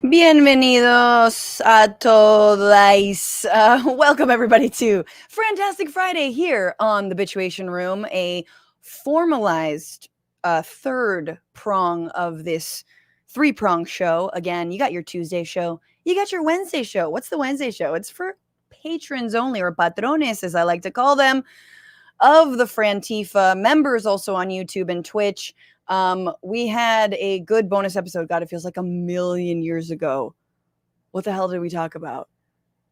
Bienvenidos a todos. Welcome everybody to Fantastic Friday here on the Bitchuation Room, a formalized third prong of this three-prong show. Again, you got your Tuesday show, you got your Wednesday show. What's the Wednesday show? It's for patrons only, or patrones as I like to call them, of the Frantifa, members also on YouTube and Twitch. We had a good bonus episode. God, it feels like a million years ago. What the hell did we talk about?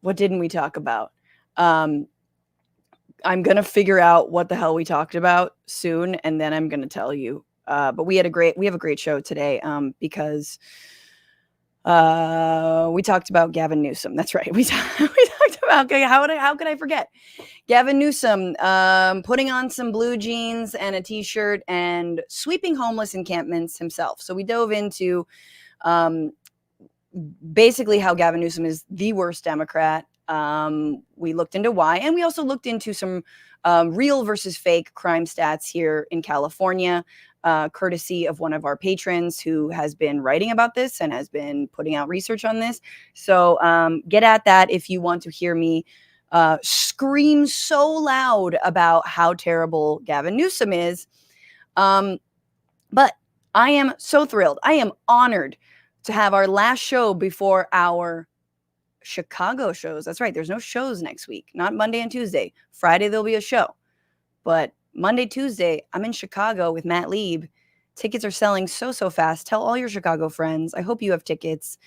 What didn't we talk about? I'm going to figure out what the hell we talked about soon, and then I'm going to tell you. But we have a great show today because we talked about Gavin Newsom. That's right. We talked about, okay, how could I forget? Gavin Newsom putting on some blue jeans and a t-shirt and sweeping homeless encampments himself. So we dove into basically how Gavin Newsom is the worst Democrat. We looked into why, and we also looked into some real versus fake crime stats here in California, courtesy of one of our patrons who has been writing about this and has been putting out research on this. So get at that if you want to hear me scream so loud about how terrible Gavin Newsom is. But I am so thrilled. I am honored to have our last show before our Chicago shows. That's right. There's no shows next week. Not Monday and Tuesday. Friday, there'll be a show. But Monday, Tuesday, I'm in Chicago with Matt Lieb. Tickets are selling so fast. Tell all your Chicago friends. I hope you have tickets.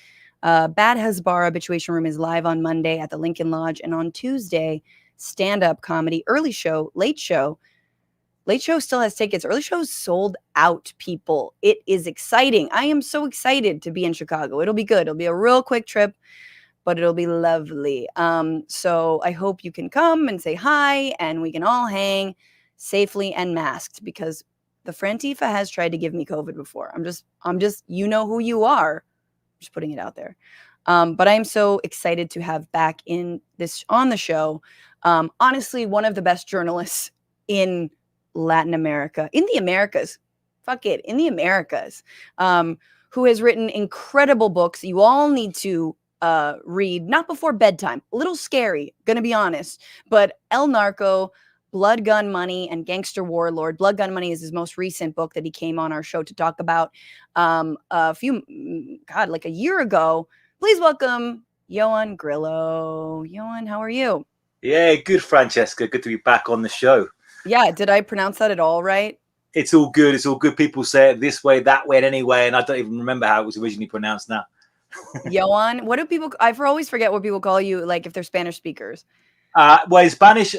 Bad Hasbara Bitchuation Room is live on Monday at the Lincoln Lodge, and on Tuesday, stand-up comedy, early show, late show. Late show still has tickets. Early show's sold out, people. It is exciting. I am so excited to be in Chicago. It'll be good. It'll be a real quick trip, but it'll be lovely. So I hope you can come and say hi, and we can all hang safely and masked, because the Frantifa has tried to give me COVID before. I'm just, you know who you are. Just putting it out there. But I'm so excited to have back on the show. Honestly, one of the best journalists in Latin America, in the Americas, in the Americas, who has written incredible books you all need to read, not before bedtime. A little scary, gonna be honest, but El Narco, Blood, Gun, Money, and Gangster Warlord. Blood, Gun, Money is his most recent book that he came on our show to talk about like a year ago. Please welcome Ioan Grillo. Ioan, how are you? Yeah, good, Francesca. Good to be back on the show. Yeah, did I pronounce that at all right? It's all good. It's all good. People say it this way, that way, and anyway, and I don't even remember how it was originally pronounced now. Ioan, what do people? I always forget what people call you, like if they're Spanish speakers. Well, in Spanish,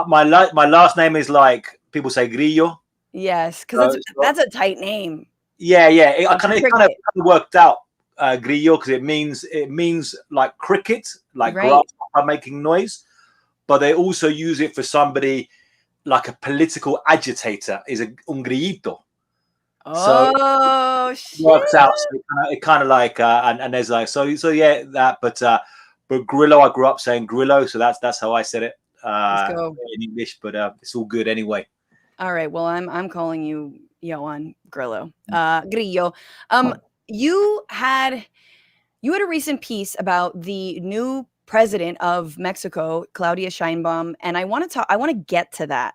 my last name is like people say Grillo. Yes, because that's a tight name. Yeah. It kind of worked out Grillo because it means like cricket, like grasshopper making noise, but they also use it for somebody like a political agitator is un grillito. Oh, so it works out. So it kind of like and there's like so yeah that, but Grillo, I grew up saying Grillo, so that's how I said it in English. But it's all good anyway. All right. Well, I'm calling you Ioan Grillo. Grillo. You had a recent piece about the new president of Mexico, Claudia Sheinbaum, and I want to get to that.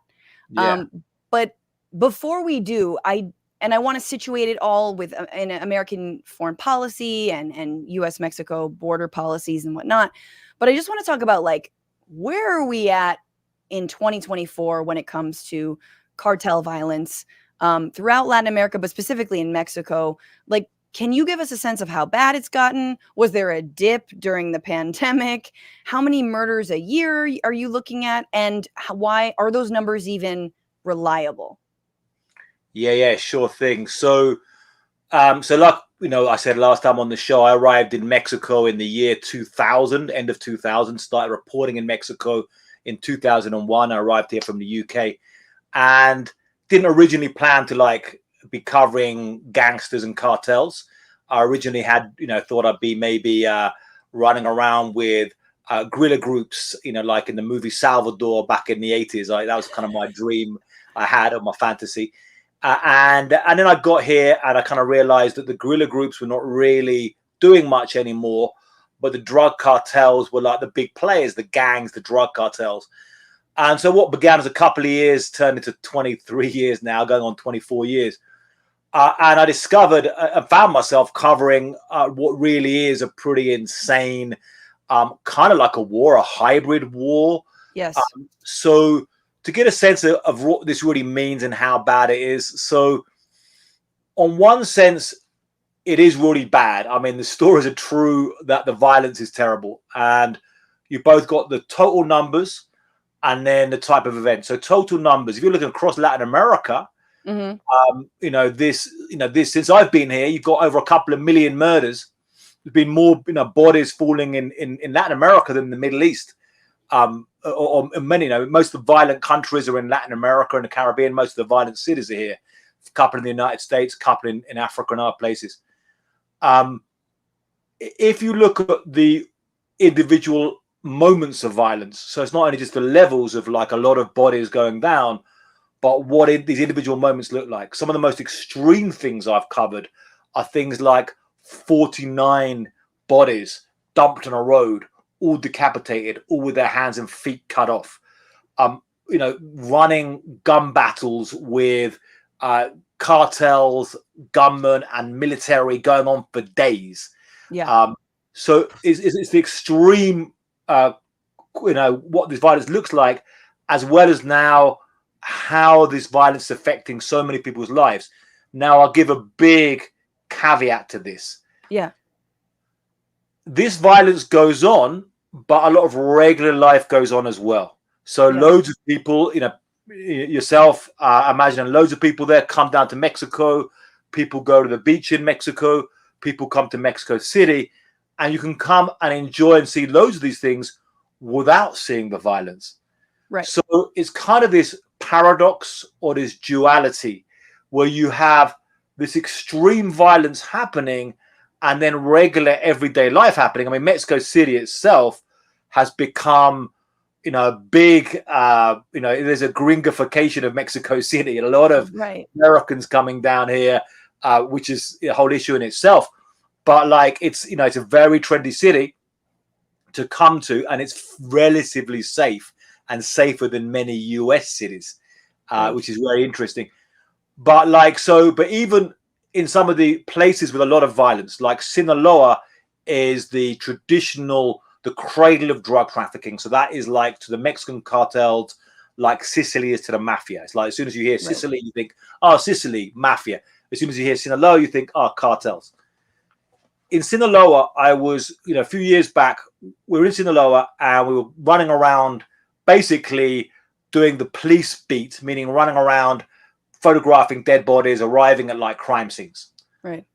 Yeah. But before we do, I want to situate it all with in American foreign policy and U.S. Mexico border policies and whatnot. But I just want to talk about, like, where are we at in 2024 when it comes to cartel violence throughout Latin America, but specifically in Mexico. Like, can you give us a sense of how bad it's gotten? Was there a dip during the pandemic? How many murders a year are you looking at? And why are those numbers even reliable? Yeah, sure thing. So like, I said last time on the show, I arrived in Mexico in the year 2000, end of 2000, started reporting in Mexico in 2001. I arrived here from the UK and didn't originally plan to like be covering gangsters and cartels. I originally had, thought I'd be maybe running around with guerrilla groups, like in the movie Salvador back in the 80s. That was kind of my dream I had, or my fantasy. And then I got here and I kind of realized that the guerrilla groups were not really doing much anymore, but the drug cartels were like the big players, the gangs, the drug cartels. And so what began as a couple of years turned into 23 years now, going on 24 years. And I discovered and found myself covering what really is a pretty insane, kind of like a war, a hybrid war. Yes. So to get a sense of what this really means and how bad it is. So on one sense, it is really bad. I mean, the stories are true that the violence is terrible. And you both got the total numbers and then the type of event. So total numbers, if you're looking across Latin America, this since I've been here, you've got over a couple of million murders. There's been more, bodies falling in Latin America than the Middle East. Or many, most of the violent countries are in Latin America and the Caribbean. Most of the violent cities are here. A couple in the United States, a couple in Africa and other places. If you look at the individual moments of violence, so it's not only just the levels of like a lot of bodies going down, but what these individual moments look like. Some of the most extreme things I've covered are things like 49 bodies dumped on a road, all decapitated, all with their hands and feet cut off. Running gun battles with cartels, gunmen, and military going on for days. Yeah. So it's the extreme, what this violence looks like, as well as now how this violence is affecting so many people's lives. Now, I'll give a big caveat to this. Yeah. This violence goes on, but a lot of regular life goes on as well. So loads of people, yourself, imagine loads of people there come down to Mexico. People go to the beach in Mexico. People come to Mexico City, and you can come and enjoy and see loads of these things without seeing the violence. Right. So it's kind of this paradox or this duality where you have this extreme violence happening and then regular everyday life happening. I mean, Mexico City itself has become, a big, there's a gringification of Mexico City. A lot of Americans coming down here, which is a whole issue in itself. But like, it's a very trendy city to come to, and it's relatively safe and safer than many US cities, which is very interesting. But but even in some of the places with a lot of violence, like Sinaloa is the traditional, the cradle of drug trafficking. So that is like to the Mexican cartels, like Sicily is to the mafia. It's like as soon as you hear Sicily, you think, oh, Sicily, mafia. As soon as you hear Sinaloa, you think, oh, cartels. In Sinaloa, I was, a few years back, we were in Sinaloa and we were running around basically doing the police beat, meaning running around photographing dead bodies, arriving at like crime scenes. Right.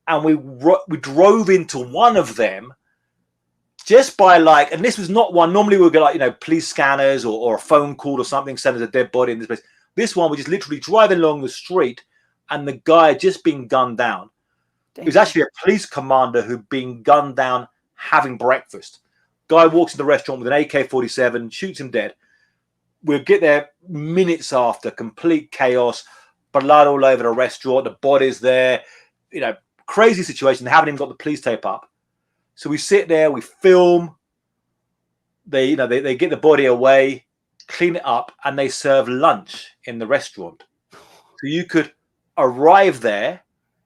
And we drove into one of them just by and this was not one. Normally we'll get police scanners or a phone call or something, send us a dead body in this place. This one, we just literally driving along the street and the guy had just been gunned down. It was actually a police commander who'd been gunned down having breakfast. Guy walks in the restaurant with an AK-47, shoots him dead. We'll get there minutes after, complete chaos, blood all over the restaurant, the body's there, crazy situation. They haven't even got the police tape up. So we sit there, we film. They get the body away, clean it up, and they serve lunch in the restaurant. So you could arrive there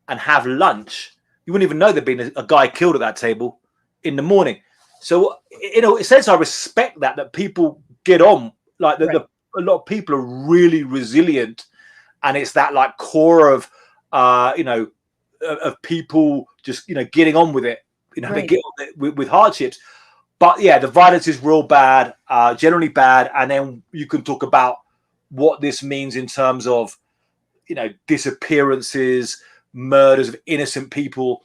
and have lunch. You wouldn't even know there'd been a guy killed at that table in the morning. So, in a sense, I respect that people get on. Like a lot of people are really resilient, and it's that like core of, of people just getting on with it. They get on it with hardships. But yeah, the violence is real bad, generally bad, and then you can talk about what this means in terms of, disappearances, murders of innocent people,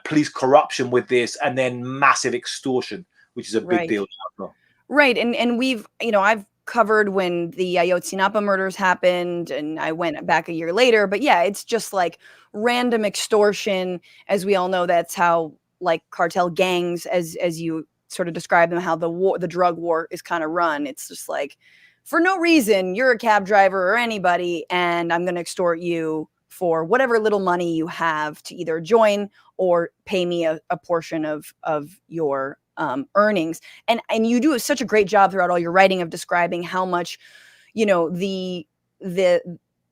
police corruption with this, and then massive extortion, which is a big deal. Right. And we've, I've covered when the Ayotzinapa murders happened, and I went back a year later. But yeah, it's just like random extortion. As we all know, that's how like cartel gangs, as you sort of describe them, how the drug war is kind of run. It's just like, for no reason, you're a cab driver or anybody, and I'm going to extort you for whatever little money you have to either join or pay me a portion of your earnings. And you do such a great job throughout all your writing of describing how much, the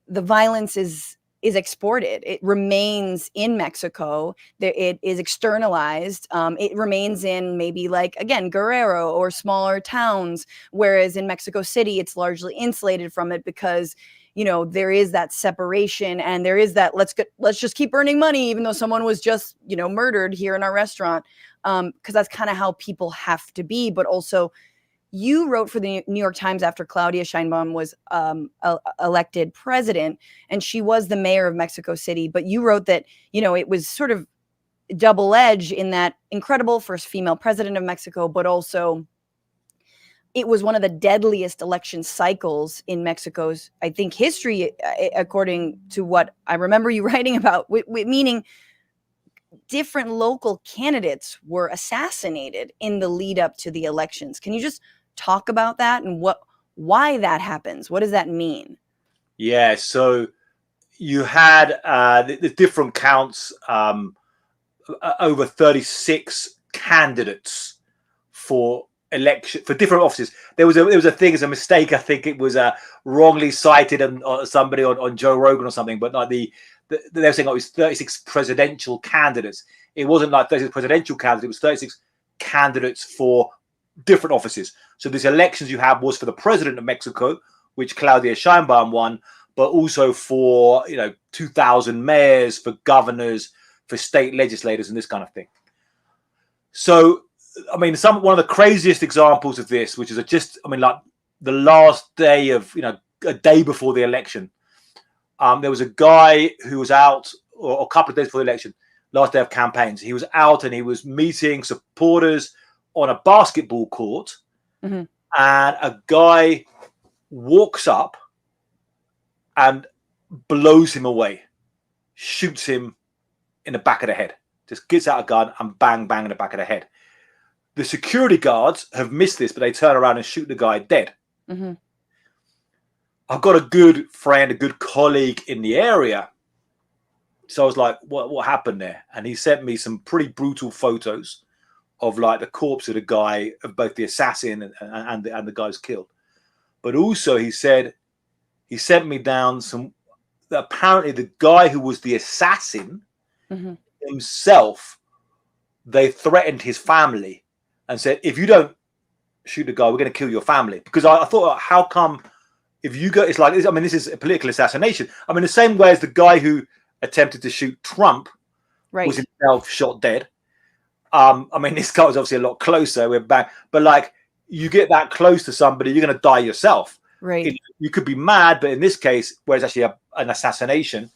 violence is exported. It remains in Mexico. It is externalized. It remains in maybe like, again, Guerrero or smaller towns, whereas in Mexico City, it's largely insulated from it because, there is that separation and there is that let's just keep earning money, even though someone was just, murdered here in our restaurant. Because that's kind of how people have to be. But also, you wrote for the New York Times after Claudia Sheinbaum was elected president, and she was the mayor of Mexico City. But you wrote that, it was sort of double-edged in that incredible first female president of Mexico, but also it was one of the deadliest election cycles in Mexico's, I think, history, according to what I remember you writing about, meaning different local candidates were assassinated in the lead up to the elections. Can you just talk about that and why that happens? What does that mean? Yeah, so you had the different counts, over 36 candidates for election for different offices. There was a thing as a mistake. I think it was wrongly cited and somebody on Joe Rogan or something, but like they were saying it was 36 presidential candidates. It wasn't like 36 presidential candidates. It was 36 candidates for different offices. So these elections you had was for the president of Mexico, which Claudia Sheinbaum won, but also for 2,000 mayors, for governors, for state legislators, and this kind of thing. So, I mean, one of the craziest examples of this, which is like the last day of a day before the election. There was a guy who was out, or a couple of days before the election, last day of campaigns. He was out and he was meeting supporters on a basketball court. Mm-hmm. And a guy walks up and blows him away, shoots him in the back of the head, just gets out a gun and bang, bang in the back of the head. The security guards have missed this, but they turn around and shoot the guy dead. Mm-hmm. I've got a good friend, a good colleague in the area. So I was like, what happened there? And he sent me some pretty brutal photos of like the corpse of the guy, of both the assassin and the guy who's killed. But also he said, he sent me down apparently the guy who was the assassin mm-hmm. himself, they threatened his family and said, if you don't shoot the guy, we're going to kill your family. Because I thought, how come if you go, it's like, I mean, this is a political assassination. I mean, the same way as the guy who attempted to shoot Trump was himself shot dead. I mean, this guy was obviously a lot closer. We're back, but like, you get that close to somebody, you're going to die yourself. Right. You could be mad, but in this case, where it's actually an assassination,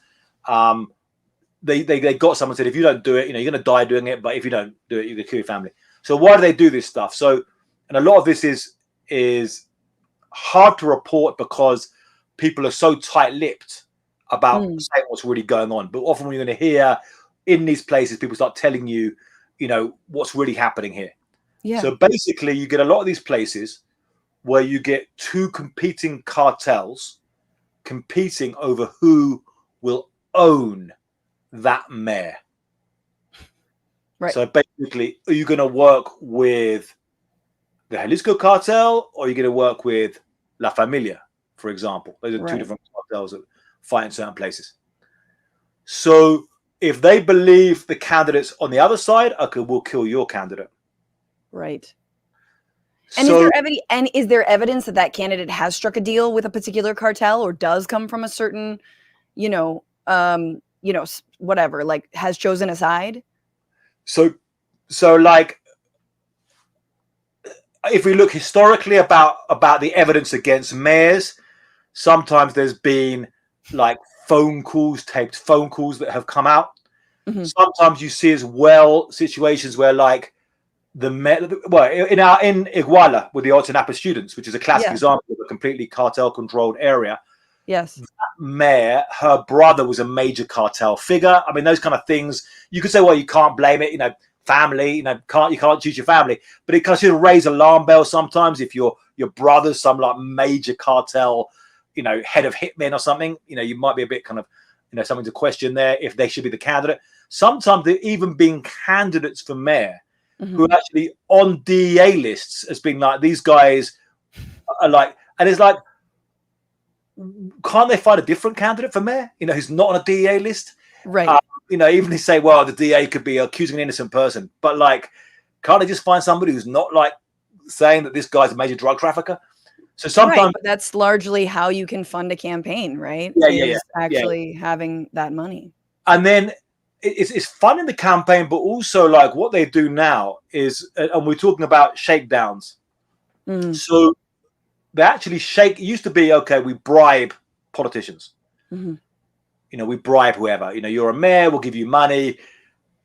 they got someone said, if you don't do it, you're going to die doing it. But if you don't do it, you're going to kill your family. So why do they do this stuff? So, and a lot of this is hard to report because people are so tight-lipped about saying what's really going on. But often when you're going to hear in these places, people start telling you, what's really happening here. Yeah. So basically, you get a lot of these places where you get two competing cartels competing over who will own that mayor. Right. So basically, are you going to work with the Jalisco cartel or are you going to work with La Familia, for example? Those are two different cartels that fight in certain places. So if they believe the candidates on the other side, okay, we'll kill your candidate. Right. And is there evidence that that candidate has struck a deal with a particular cartel or does come from a certain, whatever, like has chosen a side? So like, if we look historically about the evidence against mayors, sometimes there's been like taped phone calls that have come out. Mm-hmm. Sometimes you see as well situations where like in Iguala with the Ayotzinapa students, which is a classic example of a completely cartel controlled area. Yes. That mayor, her brother was a major cartel figure. I mean, those kind of things, you could say, well, you can't blame it, family, you can't choose your family, but it can sort of raise alarm bells sometimes if your brother's some like major cartel, head of hitmen or something, you might be a bit kind of something to question there if they should be the candidate. Sometimes they're even being candidates for mayor who are actually on DEA lists as being like, these guys are like, and it's like, can't they find a different candidate for mayor, who's not on a DEA list? Right. Even they say, well, the DA could be accusing an innocent person, but like, can't they just find somebody who's not like saying that this guy's a major drug trafficker? So sometimes, right, but that's largely how you can fund a campaign, right? Actually having that money. And then it's fun in the campaign, but also like what they do now is, and we're talking about shakedowns. So they actually it used to be, okay, we bribe politicians. We bribe whoever. You're a mayor, we'll give you money.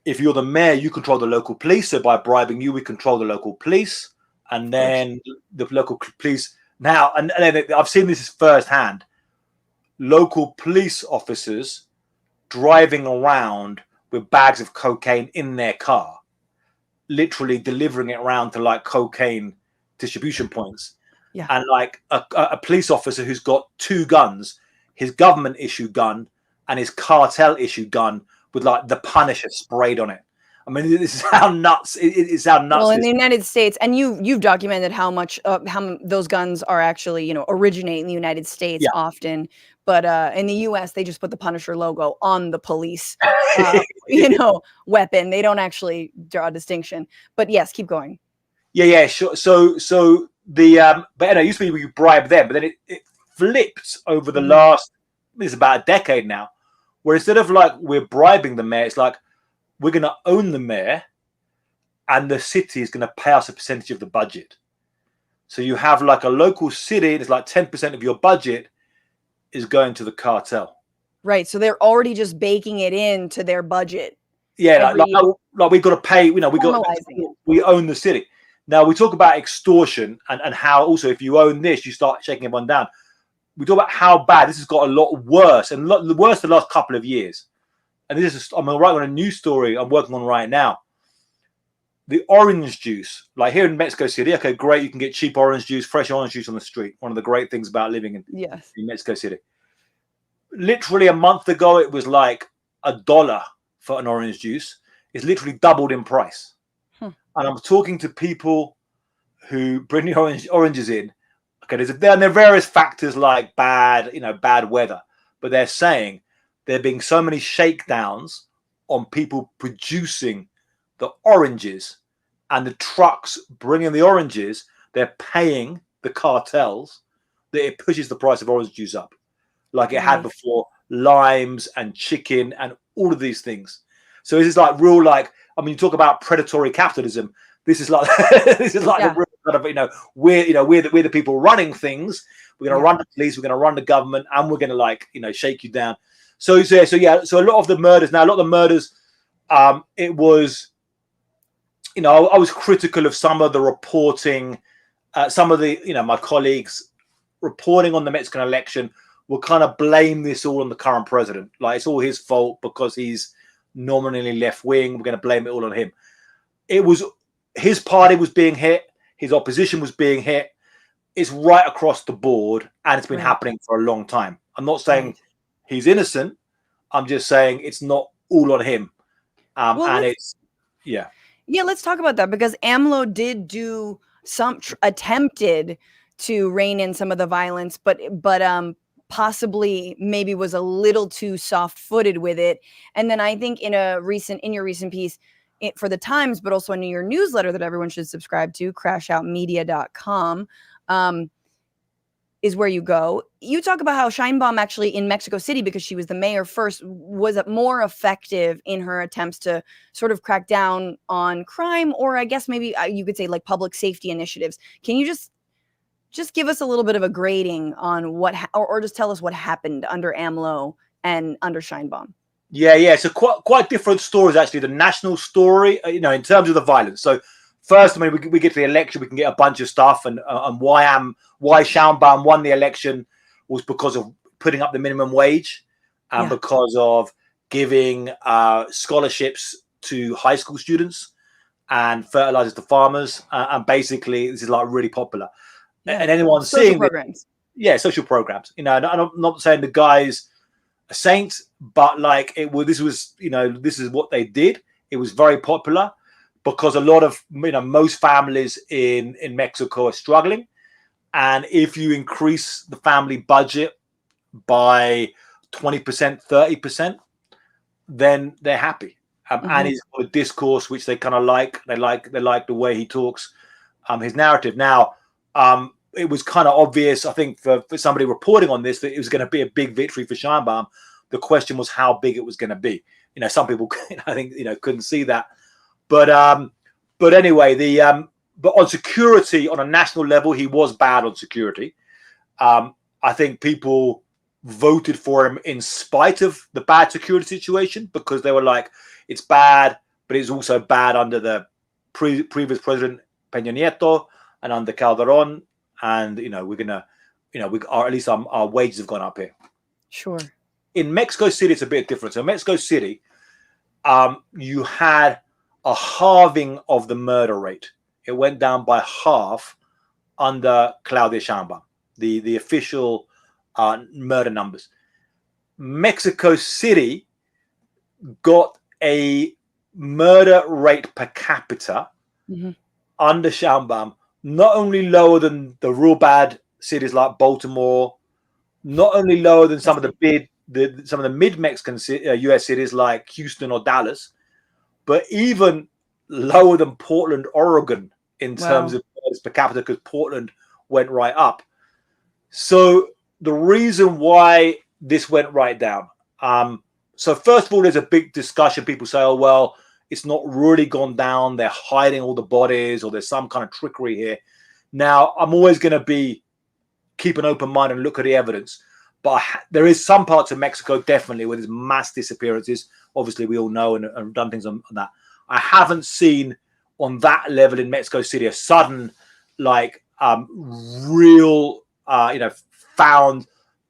If you're the mayor, you control the local police. So by bribing you, we control the local police. And then the local police now, and then I've seen this firsthand. Local police officers driving around with bags of cocaine in their car, literally delivering it around to like cocaine distribution points. Yeah. And like a police officer who's got 2 guns, his government issue gun and his cartel issue gun with like the Punisher sprayed on it. I mean, this is how nuts it's how nuts. Well, in the United States, and you've documented how much how those guns are actually originate in the United States often, but in the U.S. they just put the Punisher logo on the police, weapon. They don't actually draw a distinction. But yes, keep going. Yeah, sure. So the but it used to be we bribe them, but then it flipped over the last. It's about a decade now, where instead of like we're bribing the mayor, it's like we're going to own the mayor and the city is going to pay us a percentage of the budget. So you have like a local city, it's like 10% of your budget is going to the cartel. Right. So they're already just baking it into their budget. Yeah. Like we've got to pay, we own the city. Now we talk about extortion and how also if you own this, you start shaking everyone down. We talk about how bad this has got a lot worse and worse the last couple of years. And this is, I'm writing on a news story I'm working on right now. The orange juice, like here in Mexico City, okay, great. You can get cheap orange juice, fresh orange juice on the street. One of the great things about living in Mexico City. Literally a month ago, it was like $1 for an orange juice. It's literally doubled in price. And I'm talking to people who bring the oranges in. Okay, there are various factors like bad weather, but they're saying there being so many shakedowns on people producing the oranges and the trucks bringing the oranges, they're paying the cartels that it pushes the price of orange juice up like it had before, limes and chicken and all of these things. So this is like real, like, I mean, you talk about predatory capitalism. This is like, the real kind of, we're the people running things. We're going to run the police, we're going to run the government, and we're going to shake you down. So a lot of the murders it was, I was critical of some of the reporting, some of the, my colleagues reporting on the Mexican election will kind of blame this all on the current president. Like it's all his fault because he's nominally left wing. We're going to blame it all on him. It was his party was being hit. His opposition was being hit. It's right across the board. And it's been happening for a long time. I'm not saying he's innocent. I'm just saying it's not all on him. Let's talk about that because AMLO did do some attempted to rein in some of the violence, but possibly maybe was a little too soft-footed with it. And then I think in your recent piece for the Times, but also in your newsletter that everyone should subscribe to, crashoutmedia.com, is where you go. You talk about how Sheinbaum actually in Mexico City, because she was the mayor first, was more effective in her attempts to sort of crack down on crime, or I guess maybe you could say like public safety initiatives. Can you just give us a little bit of a grading on what, or just tell us what happened under AMLO and under Sheinbaum? Yeah. So quite different stories actually. The national story, in terms of the violence. So first, I mean, we get to the election, we can get a bunch of stuff, and why Sheinbaum won the election was because of putting up the minimum wage, and because of giving scholarships to high school students and fertilizers to farmers, and basically this is like really popular. And anyone seeing programs. Social programs. And I'm not saying the guys a saint, but like this was, this is what they did. It was very popular because a lot of, most families in Mexico are struggling. And if you increase the family budget by 20%, 30%, then they're happy. And he's got a discourse which they kind of like. They like the way he talks, his narrative. Now, it was kind of obvious, I think, for somebody reporting on this, that it was going to be a big victory for Sheinbaum. The question was how big it was going to be. Some people, I think, couldn't see that. But anyway, but on security, on a national level, he was bad on security. I think people voted for him in spite of the bad security situation, because they were like, it's bad, but it's also bad under the previous president Peña Nieto and under Calderon. And, we're going to, at least our wages have gone up here. Sure. In Mexico City, it's a bit different. So Mexico City, you had a halving of the murder rate. It went down by half under Claudia Sheinbaum, the official murder numbers. Mexico City got a murder rate per capita under Sheinbaum, not only lower than the real bad cities like Baltimore, not only lower than some of the mid-Mexican U.S. cities like Houston or Dallas, but even lower than Portland, Oregon, in terms of murders per capita, because Portland went right up. So the reason why this went right down. So first of all, there's a big discussion. People say, oh, well, it's not really gone down. They're hiding all the bodies, or there's some kind of trickery here. Now, I'm always going to keep an open mind and look at the evidence. But there is some parts of Mexico, definitely, where there's mass disappearances. Obviously, we all know and done things on that. I haven't seen on that level in Mexico City a sudden, real, found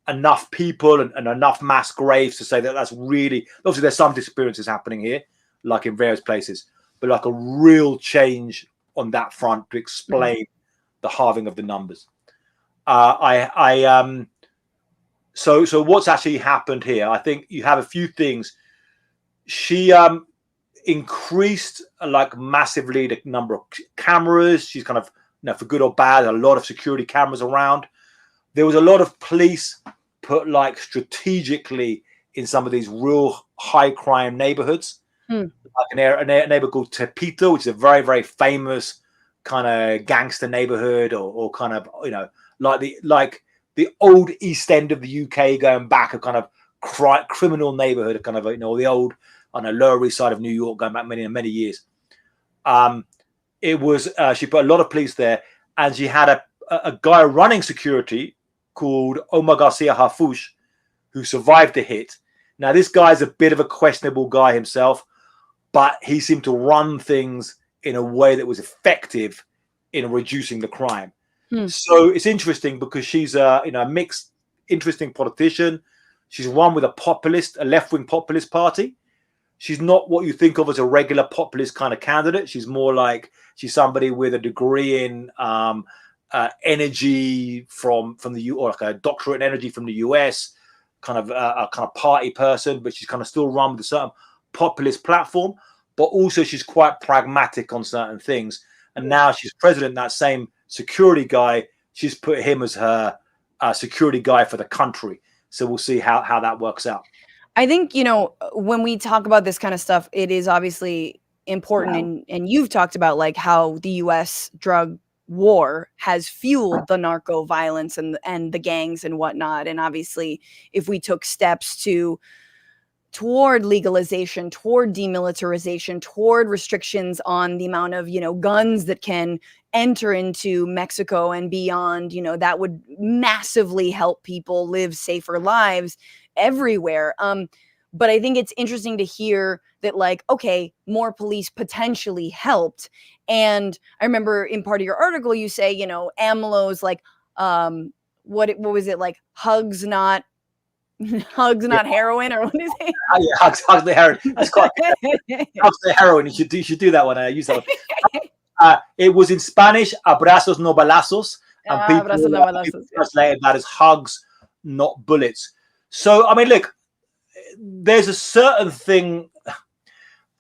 enough people and enough mass graves to say that that's really, obviously there's some disappearances happening here, like in various places, but like a real change on that front to explain the halving of the numbers. So what's actually happened here? I think you have a few things. She increased massively the number of cameras. She's kind of, for good or bad, a lot of security cameras around. There was a lot of police put strategically in some of these real high crime neighborhoods, like a neighborhood called Tepito, which is a very, very famous kind of gangster neighborhood, or kind of, like the old East End of the UK, going back, a kind of criminal neighborhood, kind of, the old, on the Lower East Side of New York, going back many, many years. It was, she put a lot of police there, and she had a guy running security called Omar Garcia Harfuch, who survived the hit. Now, this guy's a bit of a questionable guy himself, but he seemed to run things in a way that was effective in reducing the crime. So it's interesting because she's a mixed, interesting politician. She's run with a left-wing populist party. She's not what you think of as a regular populist kind of candidate. She's more like she's somebody with a degree in energy from the or like a doctorate in energy from the US, kind of a kind of party person, but she's kind of still run with a certain populist platform. But also she's quite pragmatic on certain things. And now she's president. That same security guy, she's put him as her security guy for the country. So we'll see how that works out. I think, when we talk about this kind of stuff, it is obviously important. And you've talked about how the US drug war has fueled the narco violence and the gangs and whatnot. And obviously, if we took steps toward legalization, toward demilitarization, toward restrictions on the amount of, guns that can enter into Mexico and beyond, that would massively help people live safer lives everywhere. But I think it's interesting to hear that, okay, more police potentially helped. And I remember in part of your article, you say, AMLO's what was it, hugs not heroin, or what is it? Oh, yeah, hugs the heroin. That's quite hugs the heroin. You should do that one. I use that one. It was in Spanish, abrazos no balazos, and people translated that as hugs, not bullets. So I mean, look, there's a certain thing.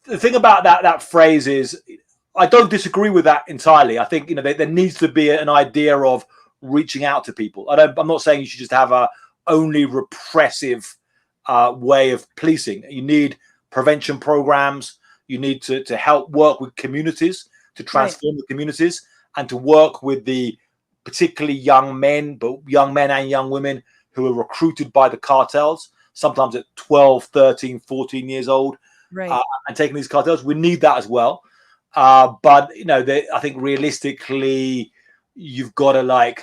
The thing about that phrase is, I don't disagree with that entirely. I think, there needs to be an idea of reaching out to people. I'm not saying you should just have a only repressive way of policing. You need prevention programs. You need to help work with communities to transform the communities, and to work with the particularly young men and young women who are recruited by the cartels, sometimes at 12, 13, 14 years old, and taking these cartels. We need that as well. But, I think realistically, you've got to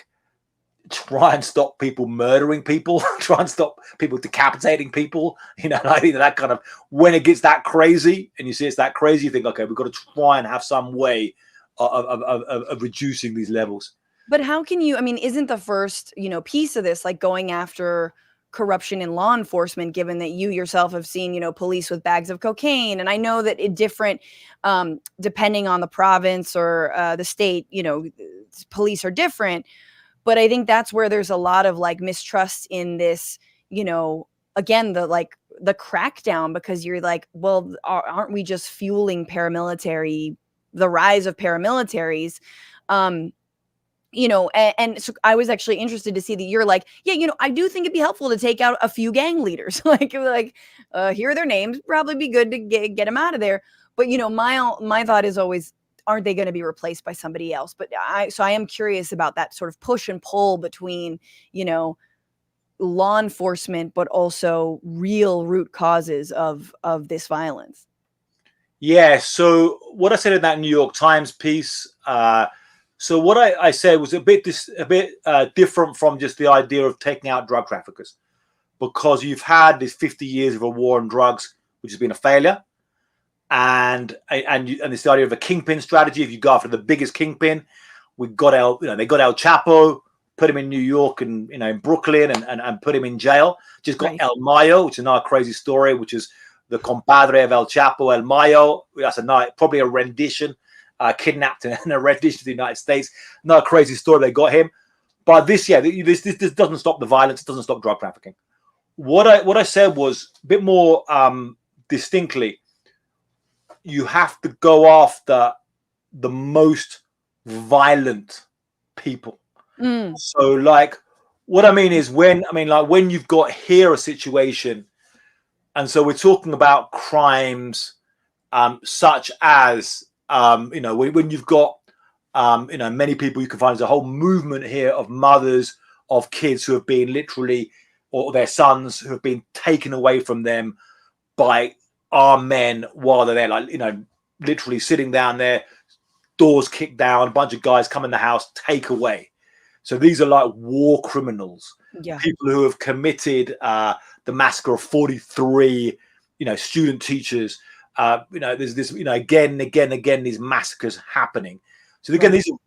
try and stop people murdering people, try and stop people decapitating people. I think that kind of, when it gets that crazy and you see it's that crazy, you think, okay, we've got to try and have some way of reducing these levels. But how can you, isn't the first, piece of this, going after corruption in law enforcement, given that you yourself have seen, police with bags of cocaine? And I know that it different, depending on the province or the state, police are different. But I think that's where there's a lot of mistrust in this, again, the crackdown, because you're well, aren't we just fueling the rise of paramilitaries? And so I was actually interested to see that you're I do think it'd be helpful to take out a few gang leaders, here are their names, probably be good to get them out of there. But, my thought is always, aren't they going to be replaced by somebody else? But I am curious about that sort of push and pull between, law enforcement, but also real root causes of this violence. Yeah. So what I said in that New York Times piece, so what I said was a bit different from just the idea of taking out drug traffickers, because you've had this 50 years of a war on drugs, which has been a failure. And this idea of a kingpin strategy. If you go after the biggest kingpin, they got El Chapo, put him in New York and in Brooklyn and put him in jail. Just got El Mayo, which is another crazy story, which is the compadre of El Chapo, El Mayo. That's probably a rendition, kidnapped and a rendition to the United States. Another crazy story. They got him, but this doesn't stop the violence. It doesn't stop drug trafficking. What I said was a bit more distinctly. You have to go after the most violent people. So what I mean is when you've got here a situation, and so we're talking about crimes such as when you've got many people, you can find there's a whole movement here of mothers of kids who have been literally, or their sons who have been taken away from them by armed men while they're there, literally sitting down there, doors kicked down, a bunch of guys come in the house, take away. So these are war criminals, people who have committed the massacre of 43, student teachers. There's this, again, these massacres happening. So again, these are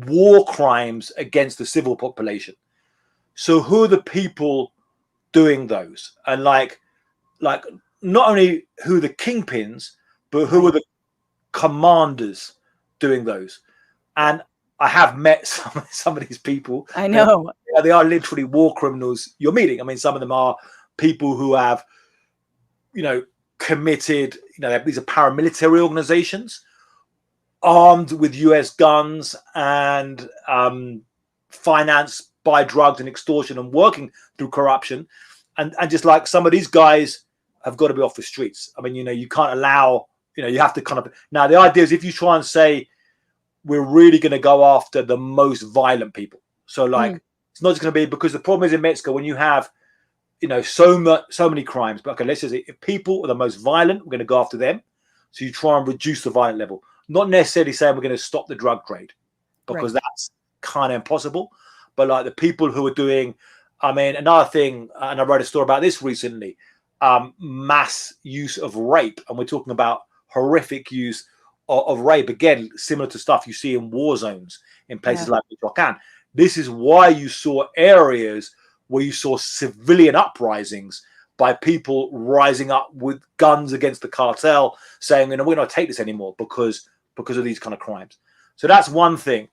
war crimes against the civil population. So who are the people doing those? And not only who are the kingpins, but who are the commanders doing those? And I have met some of these people. I know. They are literally war criminals you're meeting. Some of them are people who have, committed, these are paramilitary organizations armed with US guns and financed by drugs and extortion and working through corruption. And just some of these guys have got to be off the streets. You can't allow, you have to kind of, now the idea is if you try and say, we're really going to go after the most violent people. So it's not just going to be, because the problem is in Mexico, when you have, so many crimes, but okay, let's just say if people are the most violent, we're going to go after them. So you try and reduce the violent level, not necessarily saying we're going to stop the drug trade, because that's kind of impossible. But the people who are doing, another thing, and I wrote a story about this recently, mass use of rape. And we're talking about horrific use of rape, again, similar to stuff you see in war zones in places like Michoacan. This is why you saw areas where you saw civilian uprisings by people rising up with guns against the cartel, saying, we're not take this anymore because of these kind of crimes. So that's one thing.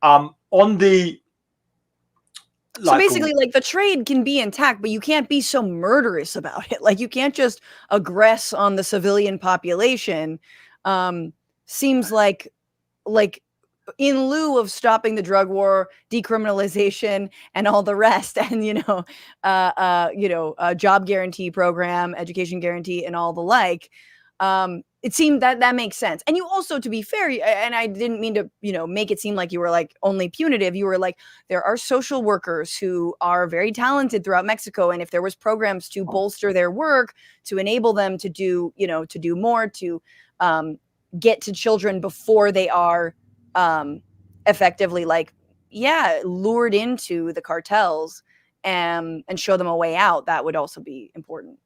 On the So basically, like, the trade can be intact, but you can't be so murderous about it. Like, you can't just aggress on the civilian population. Seems like in lieu of stopping the drug war, decriminalization, and all the rest, and job guarantee program, education guarantee, and all the like. It seemed that makes sense. And you also, to be fair, and I didn't mean to, make it seem like you were like only punitive. You were like, there are social workers who are very talented throughout Mexico. And if there was programs to bolster their work, to enable them to do more, to get to children before they are effectively lured into the cartels and show them a way out, that would also be important.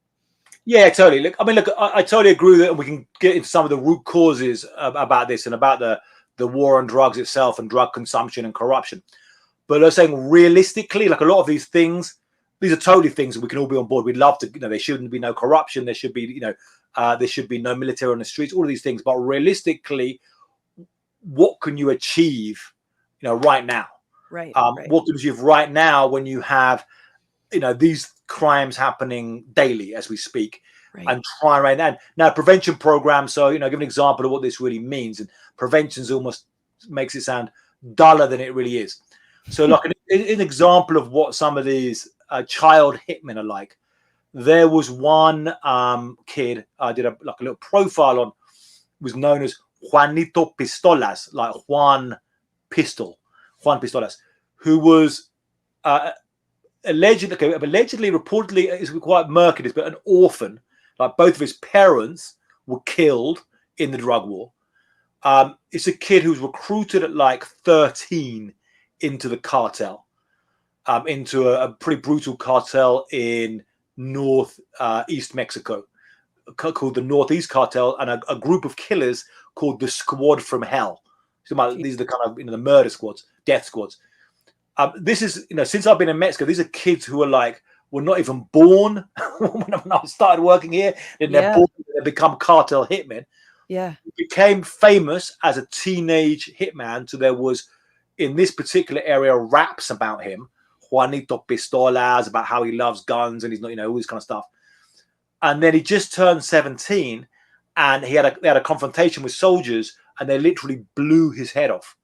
Yeah, totally. Look, I totally agree that we can get into some of the root causes about this and about the war on drugs itself and drug consumption and corruption. But I'm saying realistically, like a lot of these things, these are totally things that we can all be on board. We'd love to, there shouldn't be no corruption. There should be, there should be no military on the streets, all of these things. But realistically, what can you achieve, right now? Right. What can you achieve right now when you have, these crimes happening daily as we speak, and try right now prevention programs. So, give an example of what this really means. And prevention almost makes it sound duller than it really is. So, like an example of what some of these child hitmen are like. There was one kid I did a little profile on, was known as Juanito Pistolas, like Juan Pistolas, who was allegedly, reportedly, is quite murky this, but an orphan. Like both of his parents were killed in the drug war. It's a kid who was recruited at like 13 into the cartel, into a pretty brutal cartel in East Mexico, called the Northeast Cartel, and a group of killers called the Squad from Hell. So these are the kind of the murder squads, death squads. This is, since I've been in Mexico, these are kids who were not even born when I started working here. And they're born, they become cartel hitmen. Yeah. He became famous as a teenage hitman. So there was, in this particular area, raps about him, Juanito Pistolas, about how he loves guns and he's not, all this kind of stuff. And then he just turned 17 and they had a confrontation with soldiers and they literally blew his head off.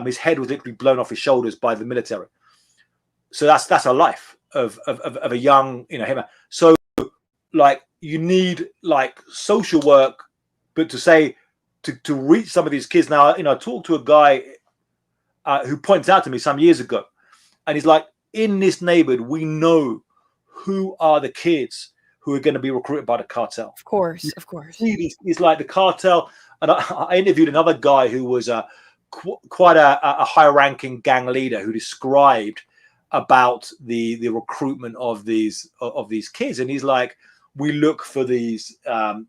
His head was literally blown off his shoulders by the military. So that's a life of a young, hitman. So like you need like social work, but to reach some of these kids. Now, I talked to a guy who points out to me some years ago, and he's like, in this neighborhood, we know who are the kids who are going to be recruited by the cartel. Of course. It's like the cartel. And I interviewed another guy who was quite a high-ranking gang leader who described about the recruitment of these kids, and he's like, we look for these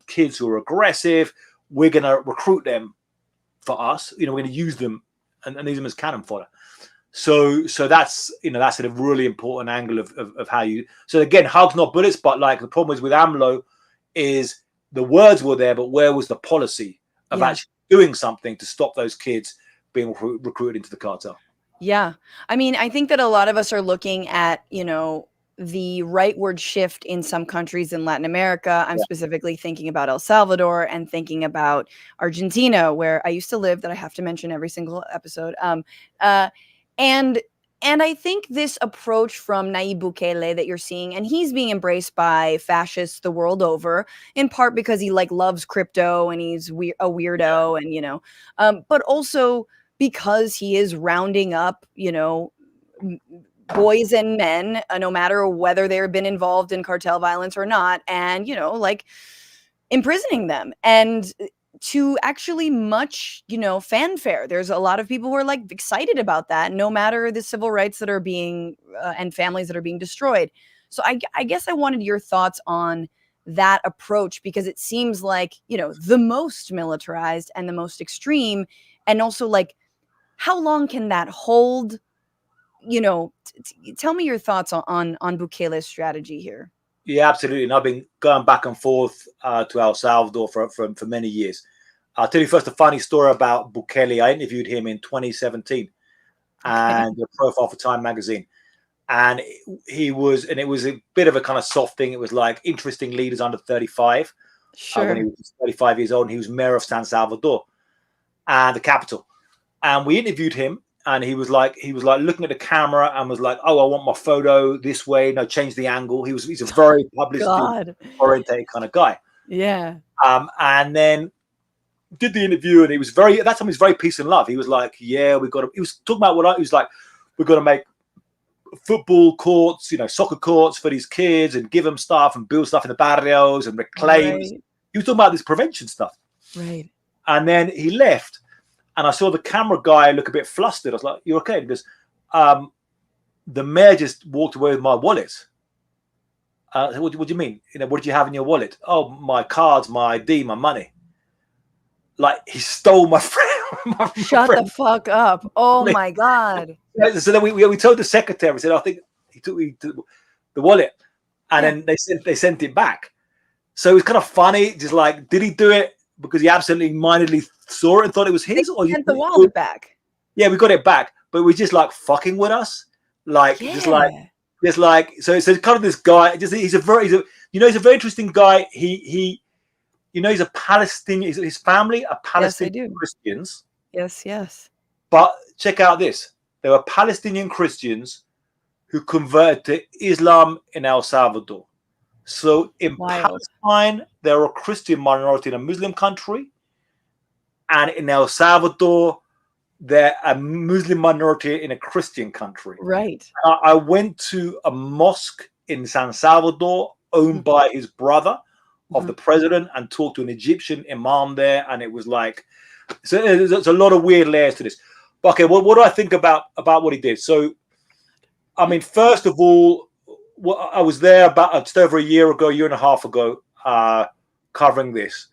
kids who are aggressive. We're going to recruit them for us. We're going to use them and use them as cannon fodder. So that's that's a really important angle of how you. So again, hugs not bullets, but like the problem is with AMLO is the words were there, but where was the policy of actually doing something to stop those kids being recruited into the cartel? Yeah. I mean, I think that a lot of us are looking at, the rightward shift in some countries in Latin America. I'm specifically thinking about El Salvador and thinking about Argentina, where I used to live, that I have to mention every single episode. And I think this approach from Nayib Bukele that you're seeing, and he's being embraced by fascists the world over, in part because he loves crypto and he's a weirdo, and but also because he is rounding up, boys and men, no matter whether they've been involved in cartel violence or not, and imprisoning them, and to actually much fanfare. There's a lot of people who are excited about that, no matter the civil rights that are being and families that are being destroyed. So I guess I wanted your thoughts on that approach, because it seems like the most militarized and the most extreme, and also how long can that hold? Tell me your thoughts on Bukele's strategy here. Yeah, absolutely. And I've been going back and forth to El Salvador for many years. I'll tell you first a funny story about Bukele. I interviewed him in 2017 and a profile for Time magazine. and it was a bit of a kind of soft thing. It was like interesting leaders under 35. Sure. When he was 35 years old, and he was mayor of San Salvador, and the capital. And we interviewed him, and he was like looking at the camera and was like, "Oh, I want my photo this way. No, change the angle." He's a very publicity oriented kind of guy. Yeah. And then did the interview, and he was at that time he was very peace and love. He was like, "Yeah, he was talking about he was like, we're going to make football courts, soccer courts for these kids, and give them stuff and build stuff in the barrios and reclaim." Right. He was talking about this prevention stuff. Right. And then he left, and I saw the camera guy look a bit flustered. I was like, "You okay?" Because the mayor just walked away with my wallet. What do you mean? What did you have in your wallet? Oh, my cards, my ID, my money. Like, he stole my friend. Shut the fuck up. Oh my God. So then we told the secretary, we said, I think he took the wallet, and then they sent it back. So it was kind of funny, just like, did he do it because he absolutely mindedly saw it and thought it was his? Or sent the wallet back. Yeah, we got it back, but we just like fucking with us, like just like so it's kind of this guy. He's a very interesting guy. He's a Palestinian. His family are Palestinian Christians. Yes. But check out this: there were Palestinian Christians who converted to Islam in El Salvador. So in Palestine, they're a Christian minority in a Muslim country, and in El Salvador, they're a Muslim minority in a Christian country. Right. I went to a mosque in San Salvador owned by his brother of the president, and talked to an Egyptian imam there, and it was like, so there's a lot of weird layers to this. But okay, what do I think about what he did? So, I mean, first of all, I was there about just over a year and a half ago, covering this,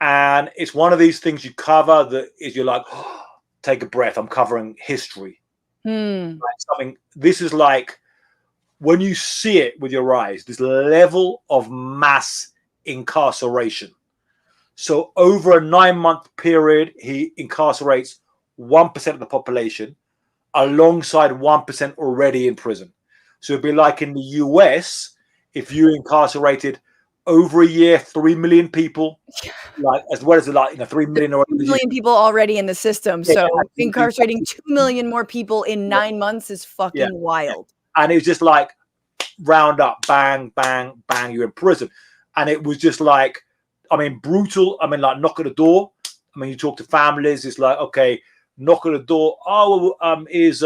and it's one of these things you cover that is, you're like, oh, take a breath. I'm covering history. Like something. This is like when you see it with your eyes. This level of mass incarceration. So over a 9-month period, he incarcerates 1% of the population, alongside 1% already in prison. So it'd be like in the US, if you incarcerated over a year 3 million people, like as well as 3 million or 3 million people already in the system. So incarcerating 2 million more people in 9 months is fucking wild. And it was just like round up, bang, bang, bang, you're in prison. And it was just like, I mean, brutal. I mean, like, knock at the door. I mean, you talk to families, it's like, okay, knock at the door. Oh, is